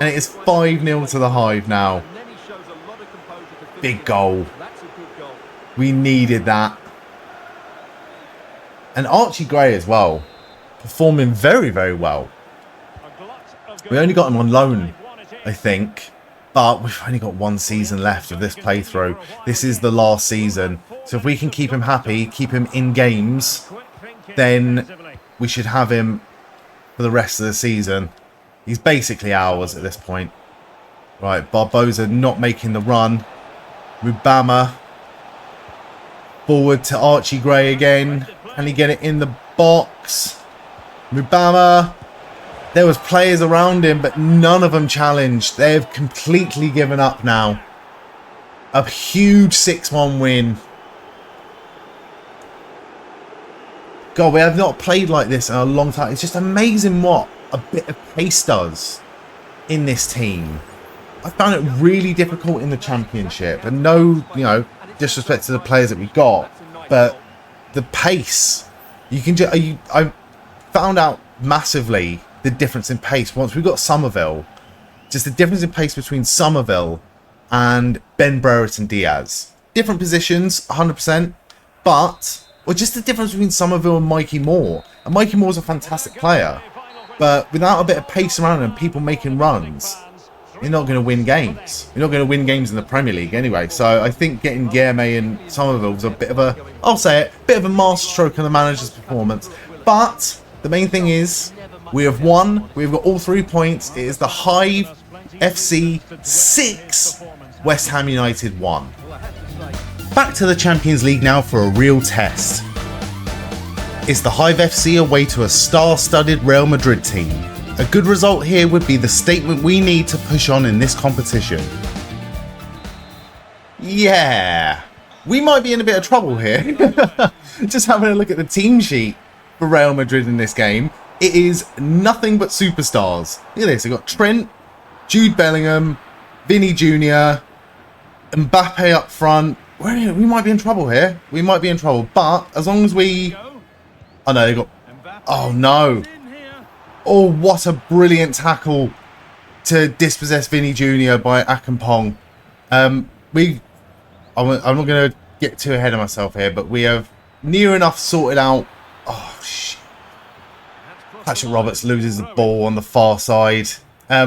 And it is 5-0 to the Hive now. Big goal. We needed that. And Archie Gray as well. Performing very, very well. We only got him on loan, I think. But we've only got 1 season left of this playthrough. This is the last season. So if we can keep him happy, keep him in games, then we should have him for the rest of the season. He's basically ours at this point. Right, Barbosa not making the run. Mubama. Forward to Archie Gray again. Can he get it in the box? Mubama. There was players around him, but none of them challenged. They've completely given up now. A huge 6-1 win. God, we have not played like this in a long time. It's just amazing what a bit of pace does in this team. I found it really difficult in the Championship. And no, disrespect to the players that we got. But the pace. You can just... I found out massively the difference in pace once we got Somerville. Just the difference in pace between Somerville and Ben Brereton Diaz. Different positions, 100%. But... or just the difference between Somerville and Mikey Moore. And Mikey Moore's a fantastic player. But without a bit of pace around him, people making runs, you're not going to win games. You're not going to win games in the Premier League anyway. So I think getting Guilherme and Somerville was a bit of a, I'll say it, bit of a masterstroke on the manager's performance. But the main thing is, we have won. We've got all 3 points. It is the Hive FC 6, West Ham United 1. Back to the Champions League now for a real test. Is the Hive FC away to a star-studded Real Madrid team? A good result here would be the statement we need to push on in this competition. Yeah, we might be in a bit of trouble here. Just having a look at the team sheet for Real Madrid in this game. It is nothing but superstars. Look at this, we've got Trent, Jude Bellingham, Vinny Jr., Mbappe up front. We might be in trouble here. We might be in trouble. But as long as we... oh no, they got... oh no. Oh, what a brilliant tackle to dispossess Vinny Jr. by Akampong. I'm not going to get too ahead of myself here, but we have near enough sorted out... oh, shit. Patrick Roberts loses the ball on the far side.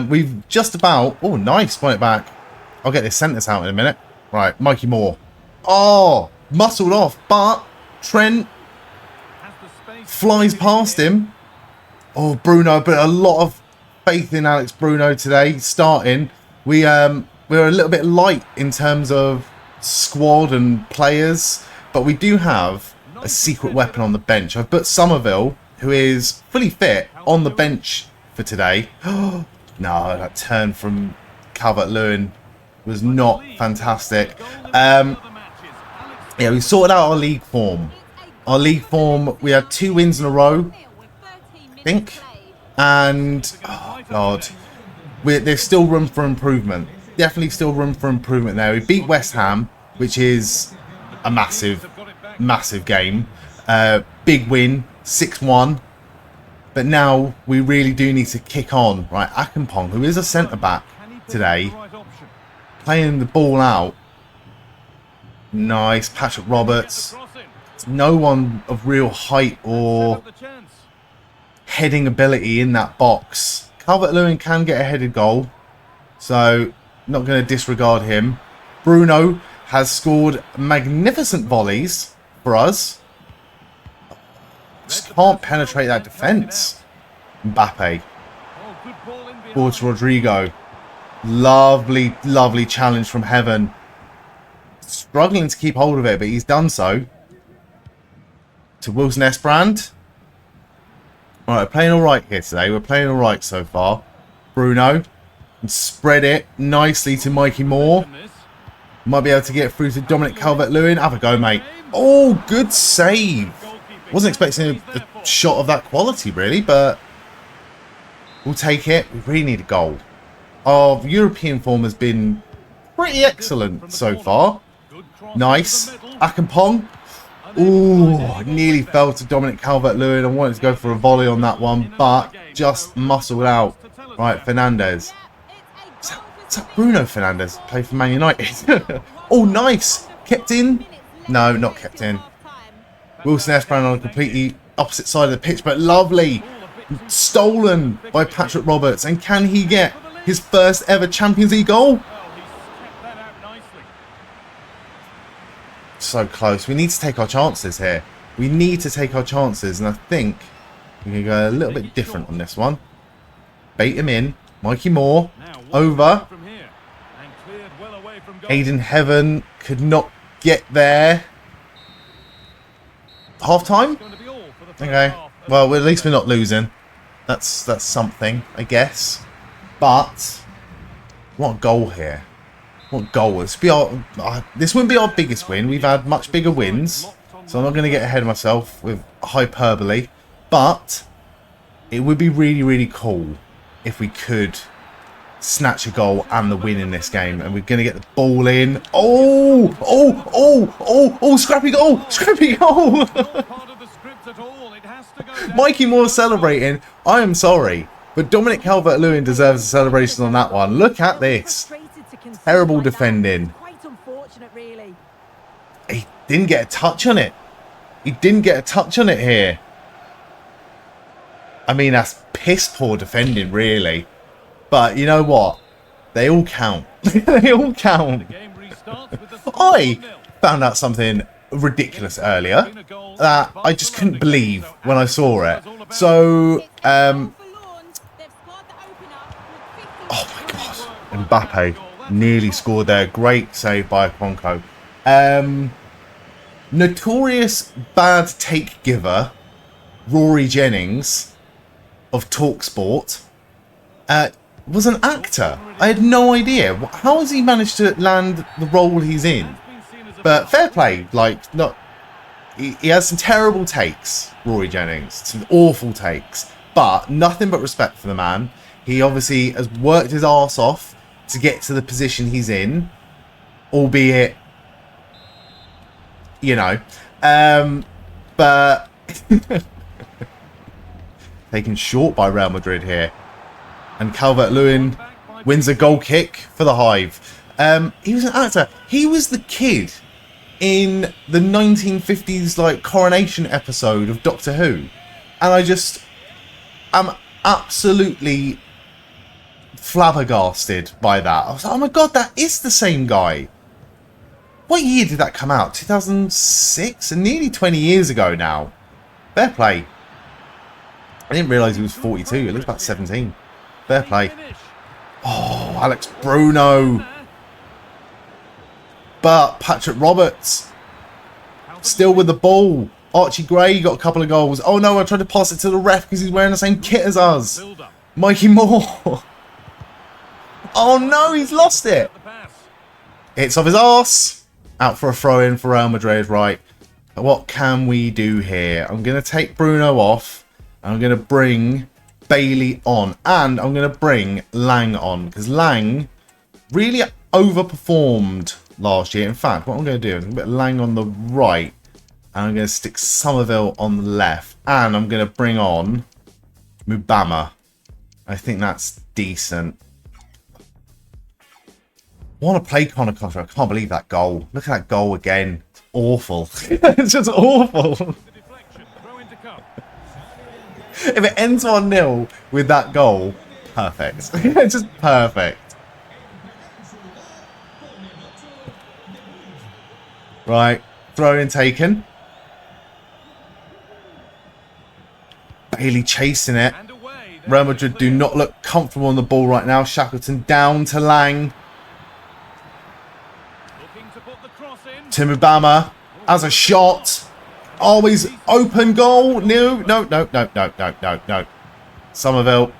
We've just about... oh, nice. Point it back. I'll get this centres out in a minute. Right, Mikey Moore. Oh, muscled off, but Trent flies past him. Oh, Bruno, but a lot of faith in Alex Bruno today, starting. We're a little bit light in terms of squad and players, but we do have a secret weapon on the bench. I've put Somerville, who is fully fit, on the bench for today. No, that turn from Calvert-Lewin was not fantastic. Yeah, we sorted out our league form. Our league form, we had 2 wins in a row, I think. And, oh God, there's still room for improvement. Definitely still room for improvement there. We beat West Ham, which is a massive, massive game. Big win, 6-1. But now we really do need to kick on. Right, Akampong, who is a centre-back today, playing the ball out. Nice, Patrick Roberts. No one of real height or heading ability in that box. Calvert-Lewin can get a headed goal, so not going to disregard him. Bruno has scored magnificent volleys for us. Just can't penetrate that defence. Mbappe. Forward to Rodrigo. Lovely, lovely challenge from Heaven. Struggling to keep hold of it, but he's done so. To Wilson Esbrand. Alright, playing alright here today. We're playing alright so far. Bruno. And spread it nicely to Mikey Moore. Might be able to get through to Dominic Calvert-Lewin. Have a go, mate. Oh, good save. Wasn't expecting a shot of that quality, really, but we'll take it. We really need a goal. Our European form has been pretty excellent so far. Nice. Akampong. Ooh, nearly fell to Dominic Calvert-Lewin. I wanted to go for a volley on that one, but just muscled out. Right, Fernandes. Is that Bruno Fernandes? Played for Man United. Oh, nice. Kept in. No, not kept in. Wilson Esbrand on a completely opposite side of the pitch, but lovely. Stolen by Patrick Roberts. And can he get his first ever Champions League goal? So close. We need to take our chances here. We need to take our chances, and I think we're going to go a little bit different on this one. Bait him in. Mikey Moore. Over. Aiden Heaven could not get there. Half time? Okay. Well, at least we're not losing. That's something, I guess. But what a goal here. What goal? This wouldn't be our biggest win. We've had much bigger wins. So I'm not going to get ahead of myself with hyperbole. But it would be really, really cool if we could snatch a goal and the win in this game. And we're going to get the ball in. Oh! Oh! Oh! Oh! Oh! Scrappy goal! Scrappy goal! Mikey Moore celebrating. I am sorry. But Dominic Calvert-Lewin deserves a celebration on that one. Look at this. Terrible defending. He didn't get a touch on it. He didn't get a touch on it here. I mean, that's piss poor defending, really. But you know what? They all count. They all count. I found out something ridiculous earlier that I just couldn't believe when I saw it. So, oh my God. Mbappe nearly scored there. Great save by Okonkwo. Notorious bad take giver Rory Jennings of TalkSport was an actor. I had no idea. How has he managed to land the role he's in? But fair play. Like, not. He has some terrible takes, Rory Jennings. Some awful takes. But nothing but respect for the man. He obviously has worked his arse off to get to the position he's in. Albeit, you know. But taken short by Real Madrid here. And Calvert-Lewin wins a goal kick for the Hive. He was an actor. He was the kid in the 1950s like coronation episode of Doctor Who. And I'm absolutely flabbergasted by that. I was like, oh my God, that is the same guy. What year did that come out? 2006? And nearly 20 years ago now. Fair play. I didn't realise he was 42. He looks about 17. Fair play. Oh, Alex Bruno. But Patrick Roberts still with the ball. Archie Gray got a couple of goals. Oh no, I tried to pass it to the ref because he's wearing the same kit as us. Mikey Moore. Oh no, he's lost it. It's off his arse. Out for a throw-in for Real Madrid, right. What can we do here? I'm going to take Bruno off. I'm going to bring Bailey on. And I'm going to bring Lang on. Because Lang really overperformed last year. In fact, what I'm going to do is I'm going to put Lang on the right. And I'm going to stick Somerville on the left. And I'm going to bring on Mubama. I think that's decent. I want to play Conor Cotter. I can't believe that goal. Look at that goal again. It's awful. It's just awful. If it ends 1-0 with that goal, perfect. It's just perfect. Right. Throw in taken. Bailey chasing it. Real Madrid do not look comfortable on the ball right now. Shackleton down to Lang. To Mubama as a shot. Always open goal. No. Somerville.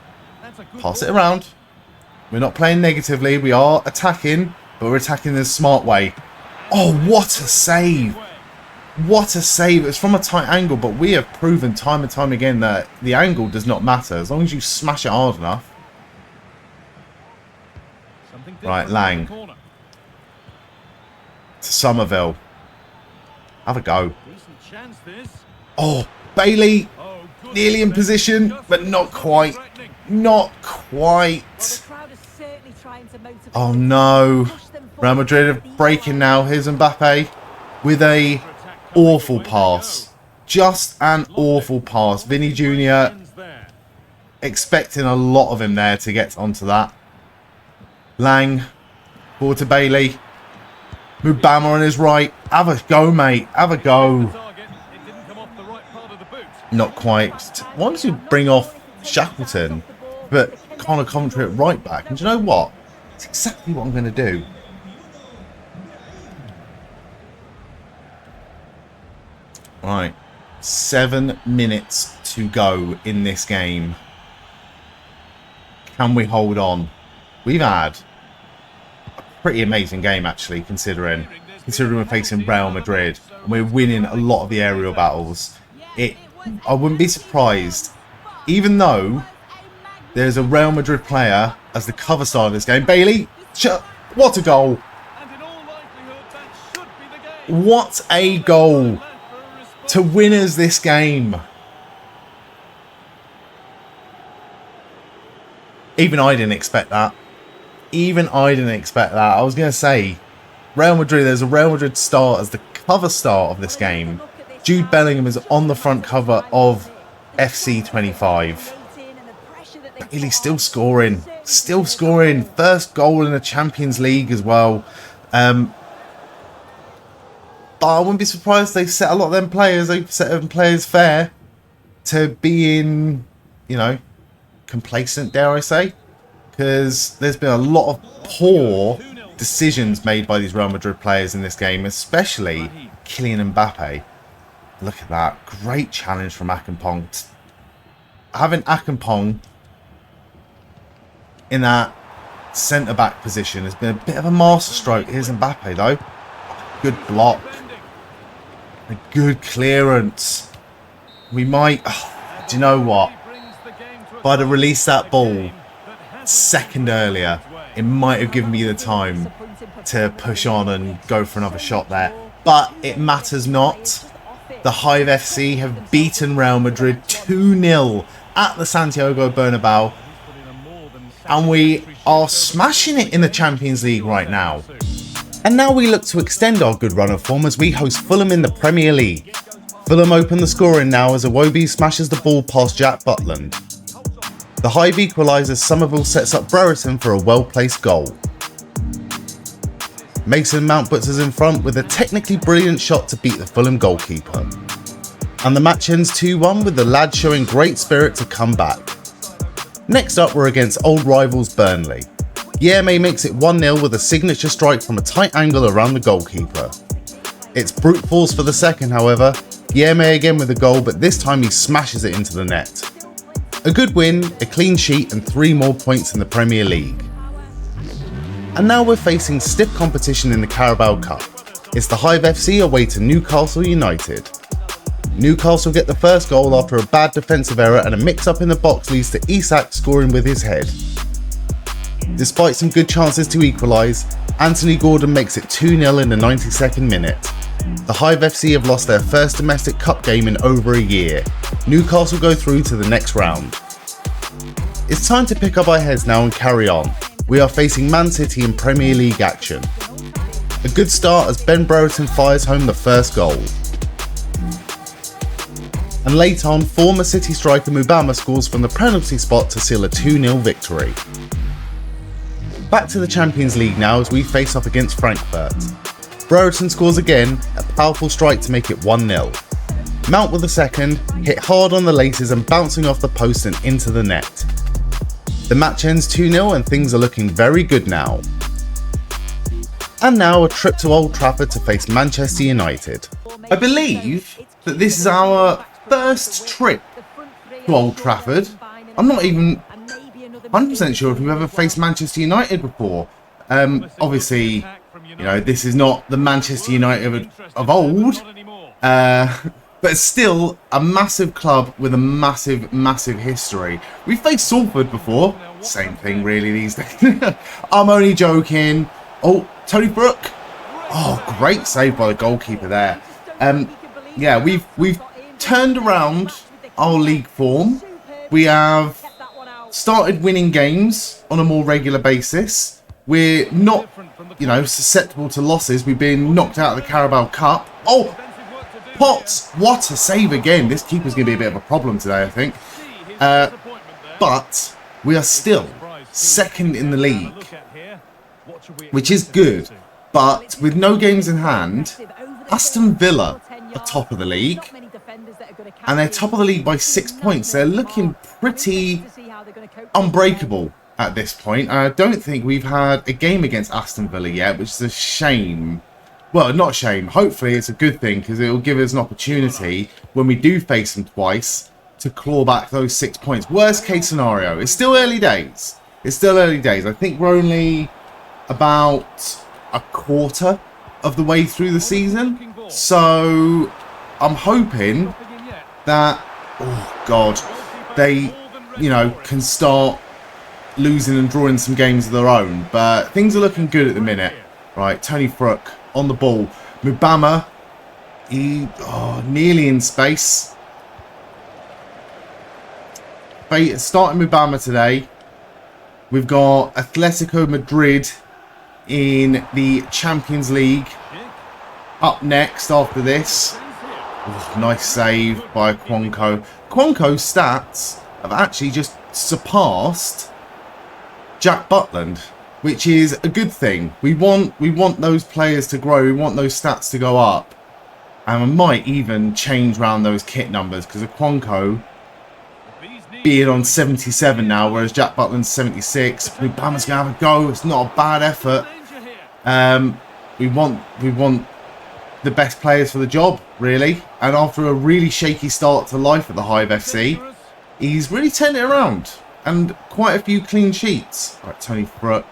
Pass it around. We're not playing negatively. We are attacking, but we're attacking in a smart way. Oh, what a save. What a save. It's from a tight angle, but we have proven time and time again that the angle does not matter as long as you smash it hard enough. Right, Lang. To Somerville. Have a go. Oh, Bailey. Nearly in position, but not quite. Not quite. Oh, no. Real Madrid are breaking now. Here's Mbappe with a awful pass. Just an awful pass. Vinny Jr. expecting a lot of him there to get onto that. Lang. Forward to Bailey. Mubama on his right. Have a go, mate. Have a go. Not quite. Why don't you bring off Shackleton, but Connor Coventry at right back? And do you know what? It's exactly what I'm going to do. Right. 7 minutes to go in this game. Can we hold on? We've had a pretty amazing game, actually, considering we're facing Real Madrid and we're winning a lot of the aerial battles. I wouldn't be surprised, even though there's a Real Madrid player as the cover star of this game. Bailey, what a goal! What a goal to win us this game. Even I didn't expect that. Even I didn't expect that. I was going to say, Real Madrid, there's a Real Madrid star as the cover star of this game. Jude Bellingham is on the front cover of FC 25. Bailey's still scoring. Still scoring. First goal in the Champions League as well. But I wouldn't be surprised if they set a lot of them players, fair to being, you know, complacent, dare I say. Because there's been a lot of poor decisions made by these Real Madrid players in this game, especially Kylian Mbappe. Look at that. Great challenge from Akinpong. Having Akinpong in that centre-back position has been a bit of a masterstroke. Here's Mbappe, though. Good block. A good clearance. We might... Oh, do you know what? If I'd have released that ball a second earlier, it might have given me the time to push on and go for another shot there. But it matters not. The Hive FC have beaten Real Madrid 2-0 at the Santiago Bernabeu. And we are smashing it in the Champions League right now. And now we look to extend our good run of form as we host Fulham in the Premier League. Fulham open the scoring now as Iwobi smashes the ball past Jack Butland. The Hive equalises, Somerville sets up Brereton for a well-placed goal. Mason Mount puts us in front with a technically brilliant shot to beat the Fulham goalkeeper. And the match ends 2-1 with the lads showing great spirit to come back. Next up we're against old rivals Burnley. Yeah makes it 1-0 with a signature strike from a tight angle around the goalkeeper. It's brute force for the second, however. Yeah again with a goal, but this time he smashes it into the net. A good win, a clean sheet and 3 more points in the Premier League. And now we're facing stiff competition in the Carabao Cup. It's the Hive FC away to Newcastle United. Newcastle get the first goal after a bad defensive error and a mix-up in the box leads to Isak scoring with his head. Despite some good chances to equalise, Anthony Gordon makes it 2-0 in the 92nd minute. The Hive FC have lost their first domestic cup game in over a year. Newcastle go through to the next round. It's time to pick up our heads now and carry on. We are facing Man City in Premier League action. A good start as Ben Brereton fires home the first goal. And late on, former City striker Mubama scores from the penalty spot to seal a 2-0 victory. Back to the Champions League now as we face up against Frankfurt. Brereton scores again, a powerful strike to make it 1-0. Mount with the second, hit hard on the laces and bouncing off the post and into the net. The match ends 2-0 and things are looking very good now. And now a trip to Old Trafford to face Manchester United. I believe that this is our first trip to Old Trafford. I'm not even 100% sure if we've ever faced Manchester United before. Obviously, you know, this is not the Manchester United of old, but still a massive club with a massive, massive history. We've faced Salford before. Same thing really these days. I'm only joking. Oh, Tony Brook. Oh, great save by the goalkeeper there. Yeah, we've turned around our league form. We have started winning games on a more regular basis. We're not, you know, susceptible to losses. We've been knocked out of the Carabao Cup. Oh, Potts, what a save again. This keeper's going to be a bit of a problem today, I think. But we are still second in the league, which is good. But with no games in hand, Aston Villa are top of the league. And they're top of the league by 6 points. They're looking pretty unbreakable at this point. I don't think we've had a game against Aston Villa yet, which is a shame. Well, not a shame. Hopefully it's a good thing because it will give us an opportunity when we do face them twice to claw back those 6 points. Worst case scenario. It's still early days. It's still early days. I think we're only about a quarter of the way through the season. So I'm hoping that, oh God, they, you know, can start losing and drawing some games of their own. But things are looking good at the minute. Right, Tony Brook on the ball. Mubama, nearly in space. Starting Mubama today. We've got Atletico Madrid in the Champions League up next after this. Oh, nice save by Quonko. Quonko's stats have actually just surpassed Jack Butland, which is a good thing. We want those players to grow. We want those stats to go up. And we might even change around those kit numbers because of Quonko being on 77 now, whereas Jack Butland's 76. Mubama's going to have a go. It's not a bad effort. We want the best players for the job, really. And after a really shaky start to life at the Hive FC, he's really turned it around. And quite a few clean sheets. Right, Tony Brook.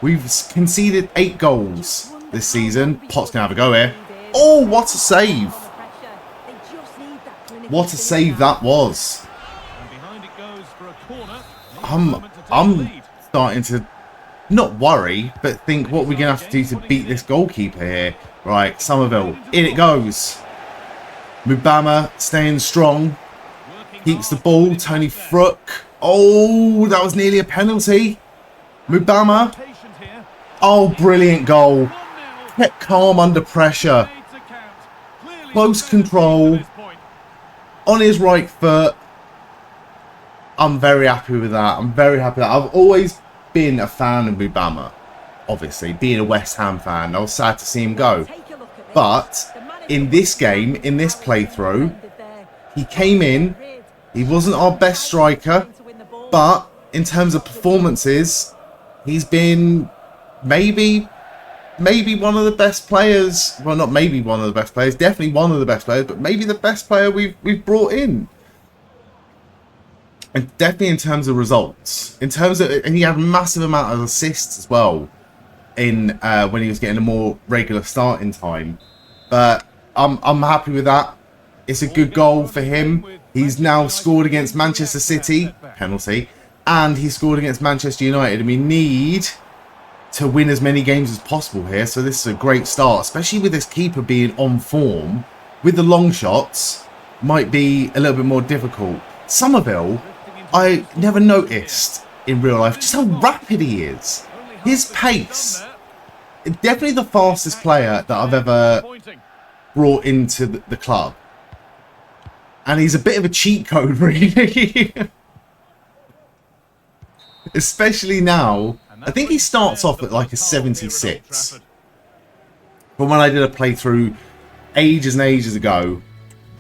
We've conceded 8 goals this season. Potts going to have a go here. Oh, what a save. What a save that was. I'm starting to not worry, but think what we're going to have to do to beat this goalkeeper here. Right, Somerville. In it goes. Mubama staying strong. Keeps the ball. Tony Brook. Oh, that was nearly a penalty. Mubama. Oh, brilliant goal. Kept calm under pressure. Close control. On his right foot. I'm very happy with that. I'm very happy with that. I've always been a fan of Mubama. Obviously, being a West Ham fan, I was sad to see him go. But in this game, in this playthrough, he came in. He wasn't our best striker. But in terms of performances, he's been maybe one of the best players. Well, not maybe one of the best players. Definitely one of the best players. But maybe the best player we've brought in. And definitely in terms of results. In terms of, and he had a massive amount of assists as well. In when he was getting a more regular starting time. But I'm happy with that. It's a good goal for him. He's now scored against Manchester City, penalty, and he scored against Manchester United. And we need to win as many games as possible here. So this is a great start, especially with this keeper being on form. With the long shots, might be a little bit more difficult. Somerville, I never noticed in real life just how rapid he is. His pace, definitely the fastest player that I've ever brought into the club. And he's a bit of a cheat code, really. Especially now. I think he starts off at like a 76. From when I did a playthrough ages and ages ago.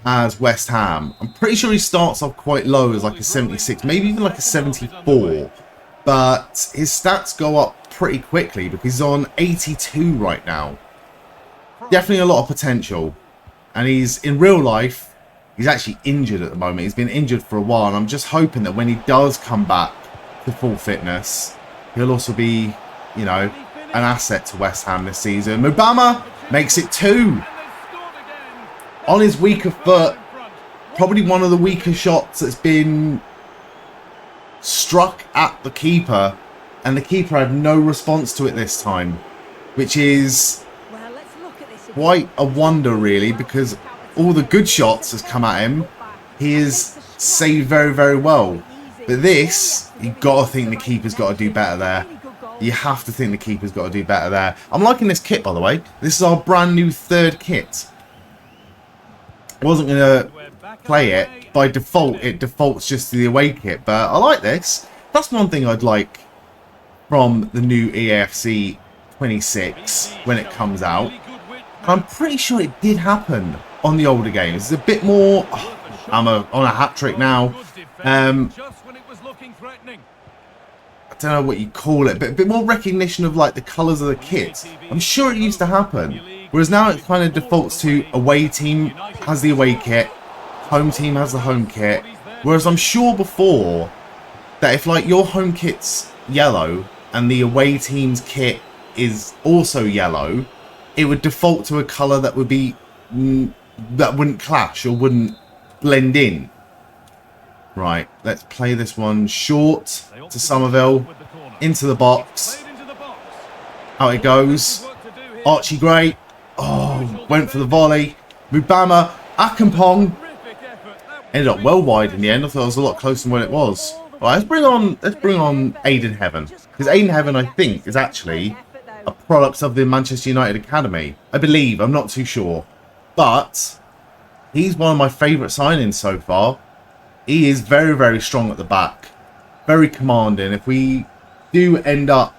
as West Ham. I'm pretty sure he starts off quite low as like a 76, maybe even like a 74. But his stats go up pretty quickly because he's on 82 right now. Definitely a lot of potential. And he's, in real life, he's actually injured at the moment. He's been injured for a while. And I'm just hoping that when he does come back to full fitness, he'll also be, you know, an asset to West Ham this season. Mubama makes it 2. On his weaker foot, probably one of the weaker shots that's been struck at the keeper, and the keeper had no response to it this time, which is quite a wonder really, because all the good shots has come at him, he is saved very, very well. But this, you've got to think the keeper's got to do better there. You have to think the keeper's got to do better there. I'm liking this kit, by the way. This is our brand new 3rd kit. I wasn't going to play it. By default, it defaults just to the away kit. But I like this. That's one thing I'd like from the new EAFC 26 when it comes out. And I'm pretty sure it did happen on the older games. It's a bit more... Oh, I'm on a hat-trick now. I don't know what you call it, but a bit more recognition of like the colours of the kit. I'm sure it used to happen. Whereas now it kind of defaults to away team has the away kit, home team has the home kit. Whereas I'm sure before that if like your home kit's yellow and the away team's kit is also yellow, it would default to a colour that would be that wouldn't clash or wouldn't blend in. Right, let's play this one short to Somerville, into the box. Out it goes. Archie Gray. Oh, went for the volley. Mubama, Akampong. Ended up well wide in the end. I thought it was a lot closer than what it was. Right, let's bring on Aiden Heaven, because Aiden Heaven, I think, is actually a product of the Manchester United Academy. I believe. I'm not too sure, but he's one of my favourite signings so far. He is very, very strong at the back, very commanding. If we do end up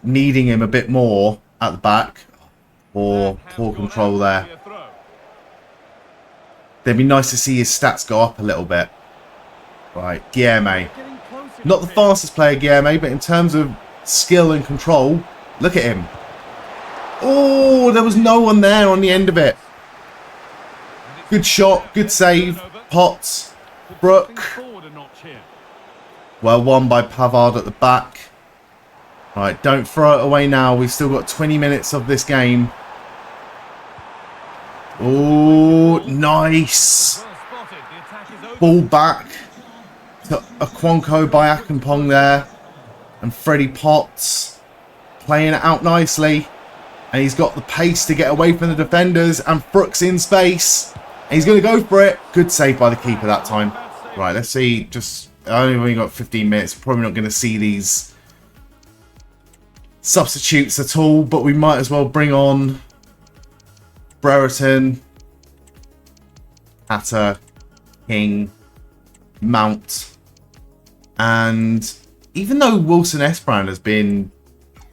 needing him a bit more at the back, or poor control there, it'd be nice to see his stats go up a little bit. Right, Guilherme. Not the fastest player, Guilherme, but in terms of skill and control, look at him. Oh, there was no one there on the end of it. Good shot, good save. Potts, Brook. Well won by Pavard at the back. Right, don't throw it away now. We've still got 20 minutes of this game. Oh, nice. Ball back to Akwanko by Akampong there. And Freddie Potts playing it out nicely. And he's got the pace to get away from the defenders. And Brooks in space. And he's going to go for it. Good save by the keeper that time. Right, let's see. I only got 15 minutes. Probably not going to see these substitutes at all. But we might as well bring on Brereton, Hatter, King, Mount. And even though Wilson Esperand has been,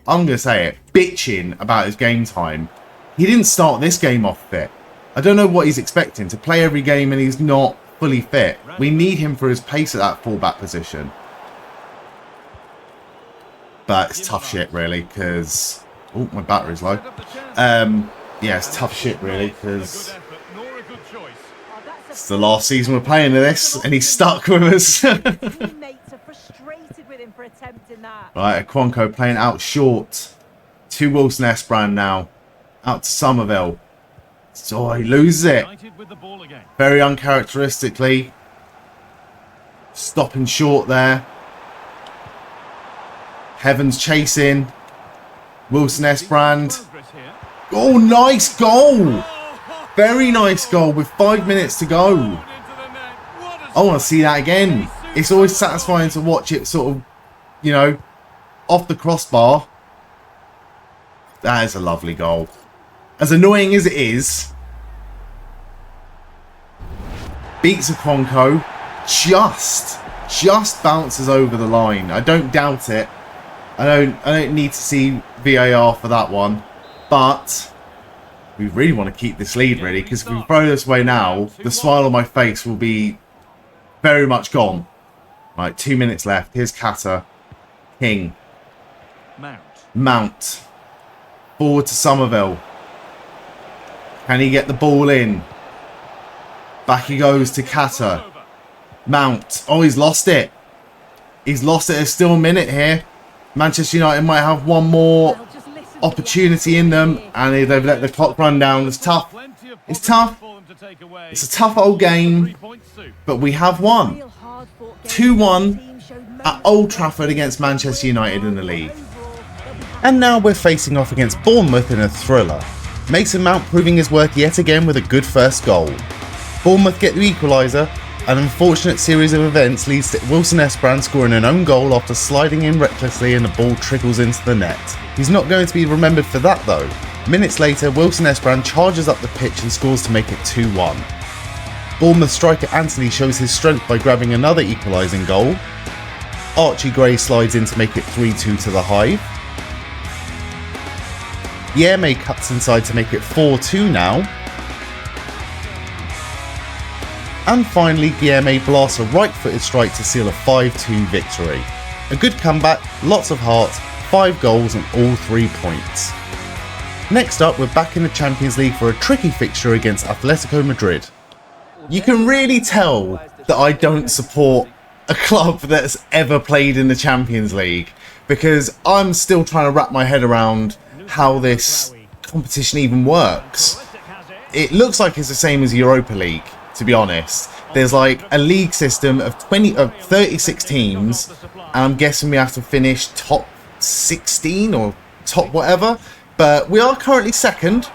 I'm going to say it, bitching about his game time, he didn't start this game off fit. I don't know what he's expecting, to play every game and he's not fully fit. We need him for his pace at that fullback position. But it's tough shit, really, because... Oh, my battery's low. Yeah, it's tough shit, really, because it's the last season we're playing this, and he's stuck with us. Right, Akwanko playing out short to Wilson Esperand now. Out to Somerville. So he loses it. Very uncharacteristically. Stopping short there. Heavens chasing. Wilson Esperand. Oh, nice goal. Very nice goal with 5 minutes to go. I want to see that again. It's always satisfying to watch it sort of, you know, off the crossbar. That is a lovely goal. As annoying as it is, beats Akwanko, just bounces over the line. I don't doubt it. I don't need to see VAR for that one, but We really want to keep this lead, really, because if we throw this away now, the smile on my face will be very much gone. Right, 2 minutes left. Here's Kata. King. Mount. Forward to Somerville. Can he get the ball in? Back he goes to Kata. Mount. Oh, he's lost it. He's lost it. There's still a minute here. Manchester United might have one more opportunity in them, and they've let the clock run down. It's tough. It's tough. It's a tough old game, but we have won. 2-1 at Old Trafford against Manchester United in the league. And now we're facing off against Bournemouth in a thriller. Mason Mount proving his worth yet again with a good first goal. Bournemouth get the equaliser. An unfortunate series of events leads to Wilson Esperan scoring an own goal after sliding in recklessly and the ball trickles into the net. He's not going to be remembered for that though. Minutes later, Wilson Esperan charges up the pitch and scores to make it 2-1. Bournemouth striker Anthony shows his strength by grabbing another equalising goal. Archie Gray slides in to make it 3-2 to the Hive. Yeah cuts inside to make it 4-2 now. And finally, Guilherme blasts a right-footed strike to seal a 5-2 victory. A good comeback, lots of heart, 5 goals and all 3 points. Next up, we're back in the Champions League for a tricky fixture against Atletico Madrid. You can really tell that I don't support a club that's ever played in the Champions League, because I'm still trying to wrap my head around how this competition even works. It looks like it's the same as Europa League. To be honest, there's like a league system of 36 teams, and I'm guessing we have to finish top 16 or top whatever, but we are currently second.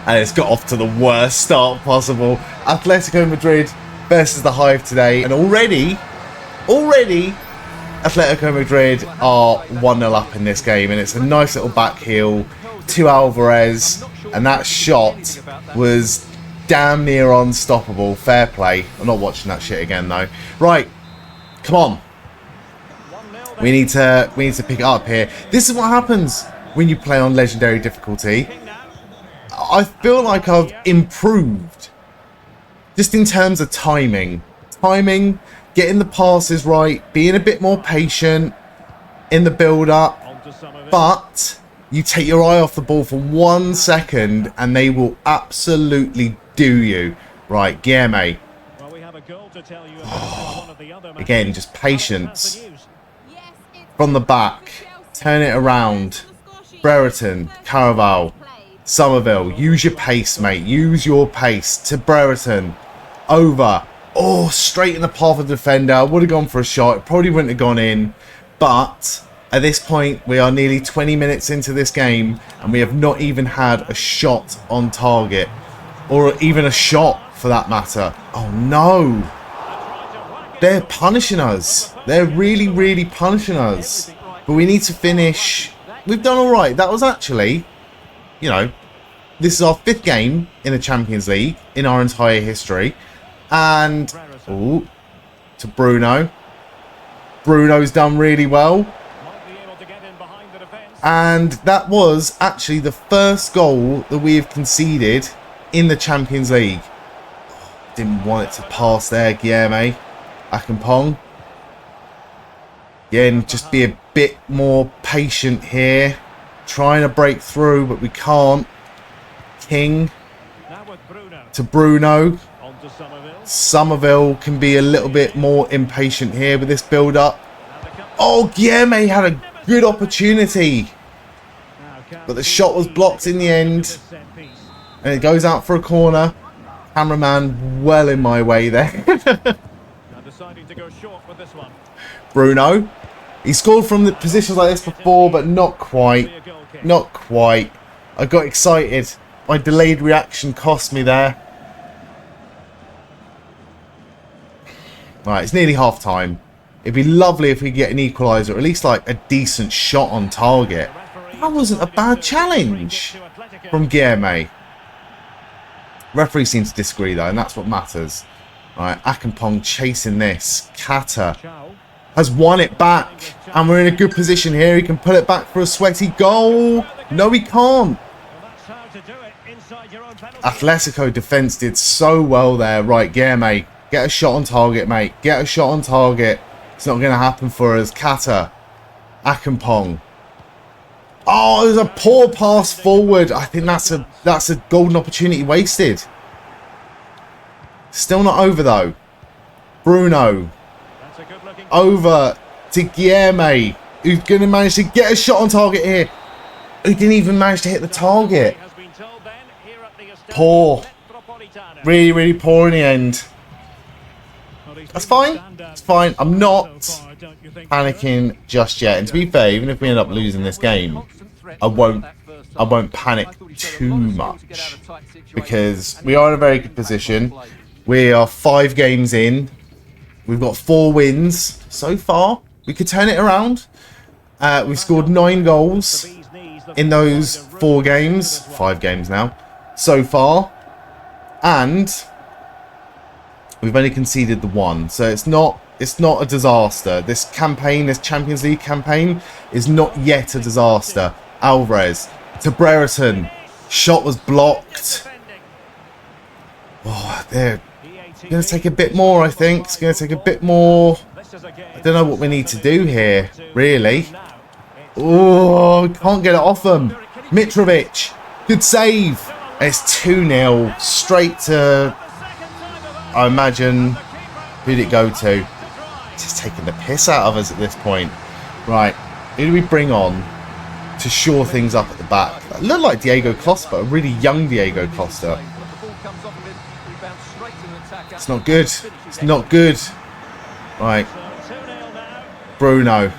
And it's got off to the worst start possible. Atletico Madrid versus the Hive today, and already Atletico Madrid are 1-0 up in this game, and it's a nice little back heel to Alvarez, and that shot was damn near unstoppable. Fair play. I'm not watching that shit again though. Right, come on. We need to pick it up here. This is what happens when you play on legendary difficulty. I feel like I've improved just in terms of timing. Getting the passes right, being a bit more patient in the build-up, but you take your eye off the ball for 1 second and they will absolutely do you. Right, Guilherme. Again, just patience. From the back, turn it around. Brereton, Caraval, Somerville, use your pace, mate. Use your pace to Brereton. Over. Oh, straight in the path of the defender. I would have gone for a shot. It probably wouldn't have gone in. But at this point, we are nearly 20 minutes into this game, and we have not even had a shot on target. Or even a shot, for that matter. Oh, no. They're punishing us. They're really, really punishing us. But we need to finish. We've done all right. That was actually, you know, this is our 5th game in the Champions League in our entire history. And, ooh, to Bruno. Bruno's done really well. And that was actually the first goal that we have conceded in the Champions League. Didn't want it to pass there, Guilherme. Akampong. Again, just be a bit more patient here. Trying to break through, but we can't. King. To Bruno. Somerville can be a little bit more impatient here with this build-up. Oh, Guilherme had a good opportunity. But the shot was blocked in the end. And it goes out for a corner. Cameraman well in my way there. Bruno. He scored from the positions like this before, but not quite. Not quite. I got excited. My delayed reaction cost me there. Right, it's nearly half time. It'd be lovely if we get an equaliser, or at least like a decent shot on target. That wasn't a bad challenge from Guilherme. Referee seems to disagree though, and that's what matters. Right, Akampong chasing this. Kata. has won it back. And we're in a good position here. He can put it back for a sweaty goal. No, he can't. Atletico defence did so well there. Right, yeah, mate. Get a shot on target, mate. Get a shot on target. It's not going to happen for us. Kata. Akampong. Oh, it was a poor pass forward. I think that's a golden opportunity wasted. Still not over, though. Bruno. Over to Guilherme, who's going to manage to get a shot on target here. Who didn't even manage to hit the target. Poor. Really, really poor in the end. That's fine. It's fine. I'm not panicking just yet. And to be fair, even if we end up losing this game, I won't panic too much. Because we are in a very good position. We are 5 games in. We've got 4 wins so far. We could turn it around. We've scored 9 goals in those 4 games. 5 games now. So far. And we've only conceded the 1. So it's not a disaster. This campaign, this Champions League campaign, is not yet a disaster. Alvarez to Brereton. Shot was blocked. Oh, they're going to take a bit more, I think. It's going to take a bit more. I don't know what we need to do here, really. Oh, can't get it off them. Mitrovic. Good save. And it's 2-0. Straight to, I imagine, who did it go to? Just taking the piss out of us at this point. Right. Who do we bring on to shore things up at the back? It looked like Diego Costa, a really young Diego Costa. It's not good. It's not good. Right. Bruno.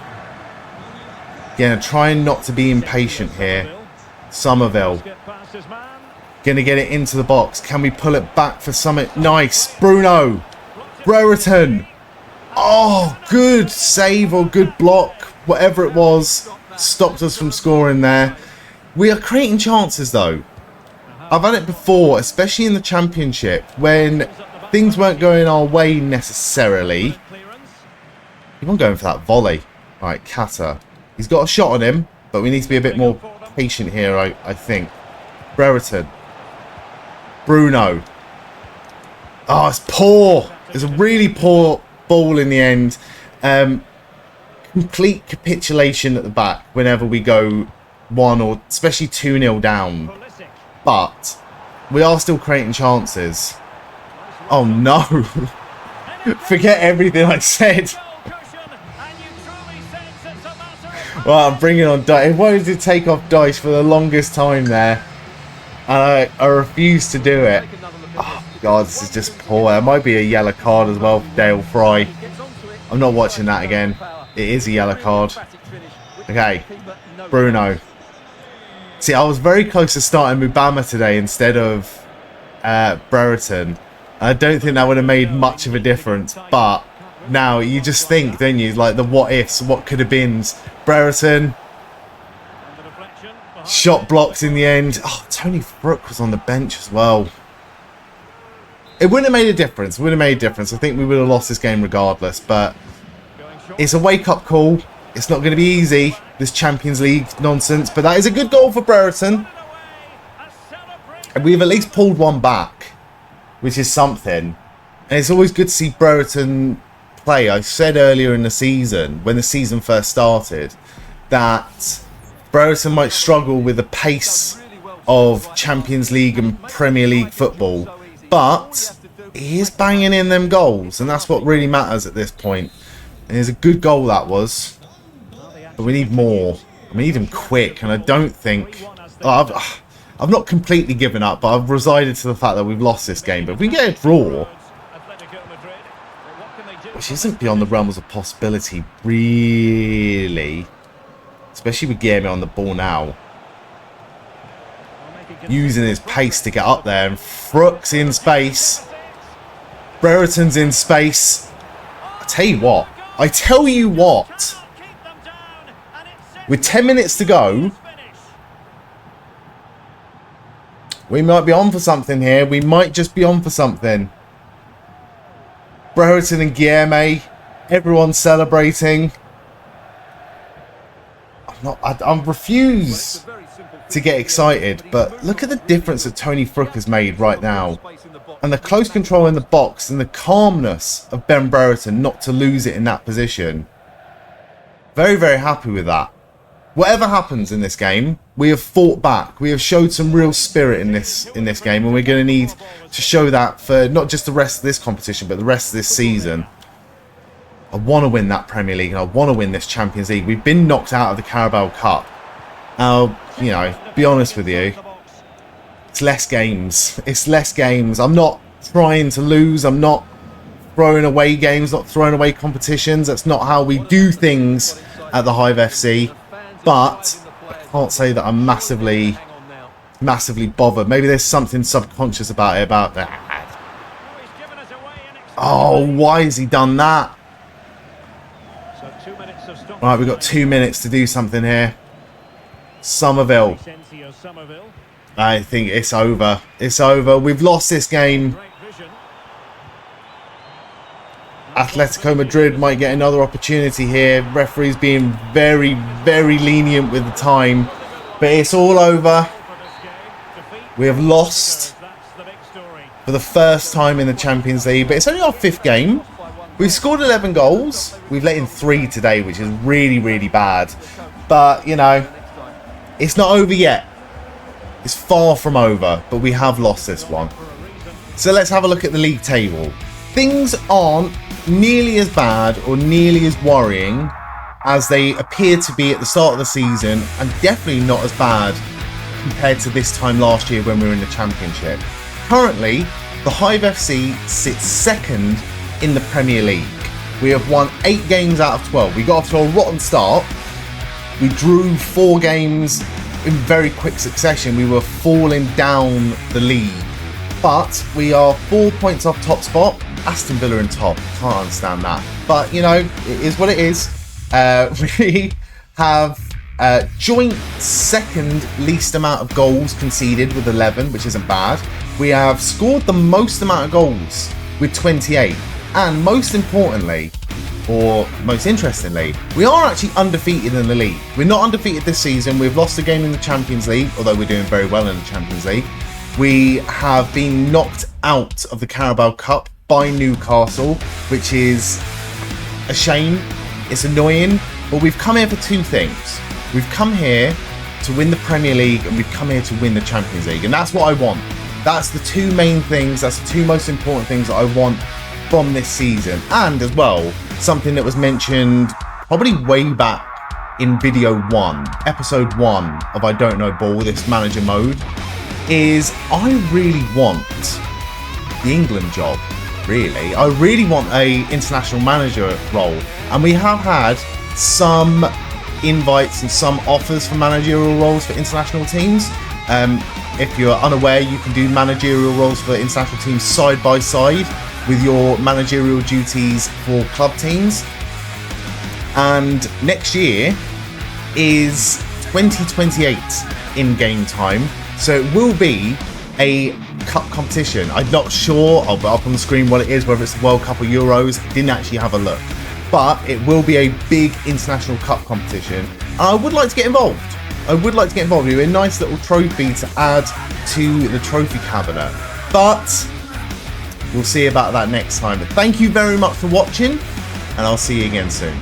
Again, trying not to be impatient here. Somerville. Going to get it into the box. Can we pull it back for Summit? Nice. Bruno. Brereton. Oh, good save or good block. Whatever it was. Stopped us from scoring there. We are creating chances, though. I've had it before, especially in the Championship, when things weren't going our way necessarily. Keep on going for that volley. Right, Kata. He's got a shot on him, but we need to be a bit more patient here, I think. Brereton. Bruno. Oh, it's poor. It's a really poor ball in the end. Complete capitulation at the back whenever we go 1 or especially 2-0 down. But we are still creating chances. Oh no. Forget everything I said. Well, I'm bringing on Dice. I wanted to take off Dice for the longest time there. And I refuse to do it. Oh god, this is just poor. It might be a yellow card as well for Dale Fry. I'm not watching that again. It is a yellow card. Okay. Bruno. See, I was very close to starting Mubama today instead of Brereton. I don't think that would have made much of a difference. But now you just think, don't you? Like the what ifs, what could have been. Brereton. Shot blocked in the end. Oh, Tony Brook was on the bench as well. It wouldn't have made a difference. It wouldn't have made a difference. I think we would have lost this game regardless. But it's a wake-up call. It's not going to be easy, this Champions League nonsense. But that is a good goal for Brereton. And we've at least pulled one back, which is something. And it's always good to see Brereton play. I said earlier in the season, when the season first started, that Brereton might struggle with the pace of Champions League and Premier League football. But he is banging in them goals. And that's what really matters at this point. And it's a good goal that was. But we need more. We need him quick. And I don't think... Oh, I've not completely given up, but I've resided to the fact that we've lost this game. But if we get a draw, which isn't beyond the realms of possibility, really, especially with Guilherme on the ball now, using his pace to get up there, and Frook's in space, Brereton's in space. I tell you what, with 10 minutes to go, we might be on for something here. We might just be on for something. Brereton and Guilherme Everyone's celebrating. I refuse to get excited, but look at the difference that Tony Fruk has made right now. And the close control in the box and the calmness of Ben Brereton not to lose it in that position. Very, very happy with that. Whatever happens in this game, we have fought back. We have showed some real spirit in this game, and we're going to need to show that for not just the rest of this competition, but the rest of this season. I want to win that Premier League, and I want to win this Champions League. We've been knocked out of the Carabao Cup. I'll, you know, be honest with you, it's less games. It's less games. I'm not trying to lose. I'm not throwing away games, not throwing away competitions. That's not how we do things at the Hive FC. But I can't say that I'm massively bothered. Maybe there's something subconscious about it, about that. Oh, why has he done that? Right, we've got 2 minutes to do something here. Somerville. I think it's over. It's over. We've lost this game. Atletico Madrid might get another opportunity here. Referee's being very, very lenient with the time. But it's all over. We have lost for the first time in the Champions League. But it's only our 5th game. We've scored 11 goals. We've let in 3 today, which is really, really bad. But, you know, it's not over yet. It's far from over. But we have lost this one. So let's have a look at the league table. Things aren't nearly as bad or nearly as worrying as they appear to be at the start of the season, and definitely not as bad compared to this time last year when we were in the Championship. Currently, the Hive FC sits 2nd in the Premier League. We have won 8 games out of 12. We got off to a rotten start. We drew 4 games in very quick succession. We were falling down the league. But we are 4 points off top spot. Aston Villa in top. Can't understand that. But, you know, it is what it is. We have joint 2nd least amount of goals conceded with 11, which isn't bad. We have scored the most amount of goals with 28. And most importantly, or most interestingly, we are actually undefeated in the league. We're not undefeated this season. We've lost a game in the Champions League, although we're doing very well in the Champions League. We have been knocked out of the Carabao Cup by Newcastle, which is a shame. It's annoying, but we've come here for 2 things. We've come here to win the Premier League, and we've come here to win the Champions League, and that's what I want. That's the 2 main things. That's the 2 most important things that I want from this season. And as well, something that was mentioned probably way back in video 1, episode 1 of I Don't Know Ball, this manager mode, is I really want the England job. Really, I really want a international manager role, and we have had some invites and some offers for managerial roles for international teams. If you're unaware, you can do managerial roles for international teams side by side with your managerial duties for club teams. And next year is 2028 in game time, so it will be a cup competition. I'm not sure. I'll put up on the screen what it is, whether it's the World Cup or Euros. Didn't actually have a look, but it will be a big international cup competition. And I would like to get involved. I would like to get involved. It'd be a nice little trophy to add to the trophy cabinet, but we'll see about that next time. But thank you very much for watching, and I'll see you again soon.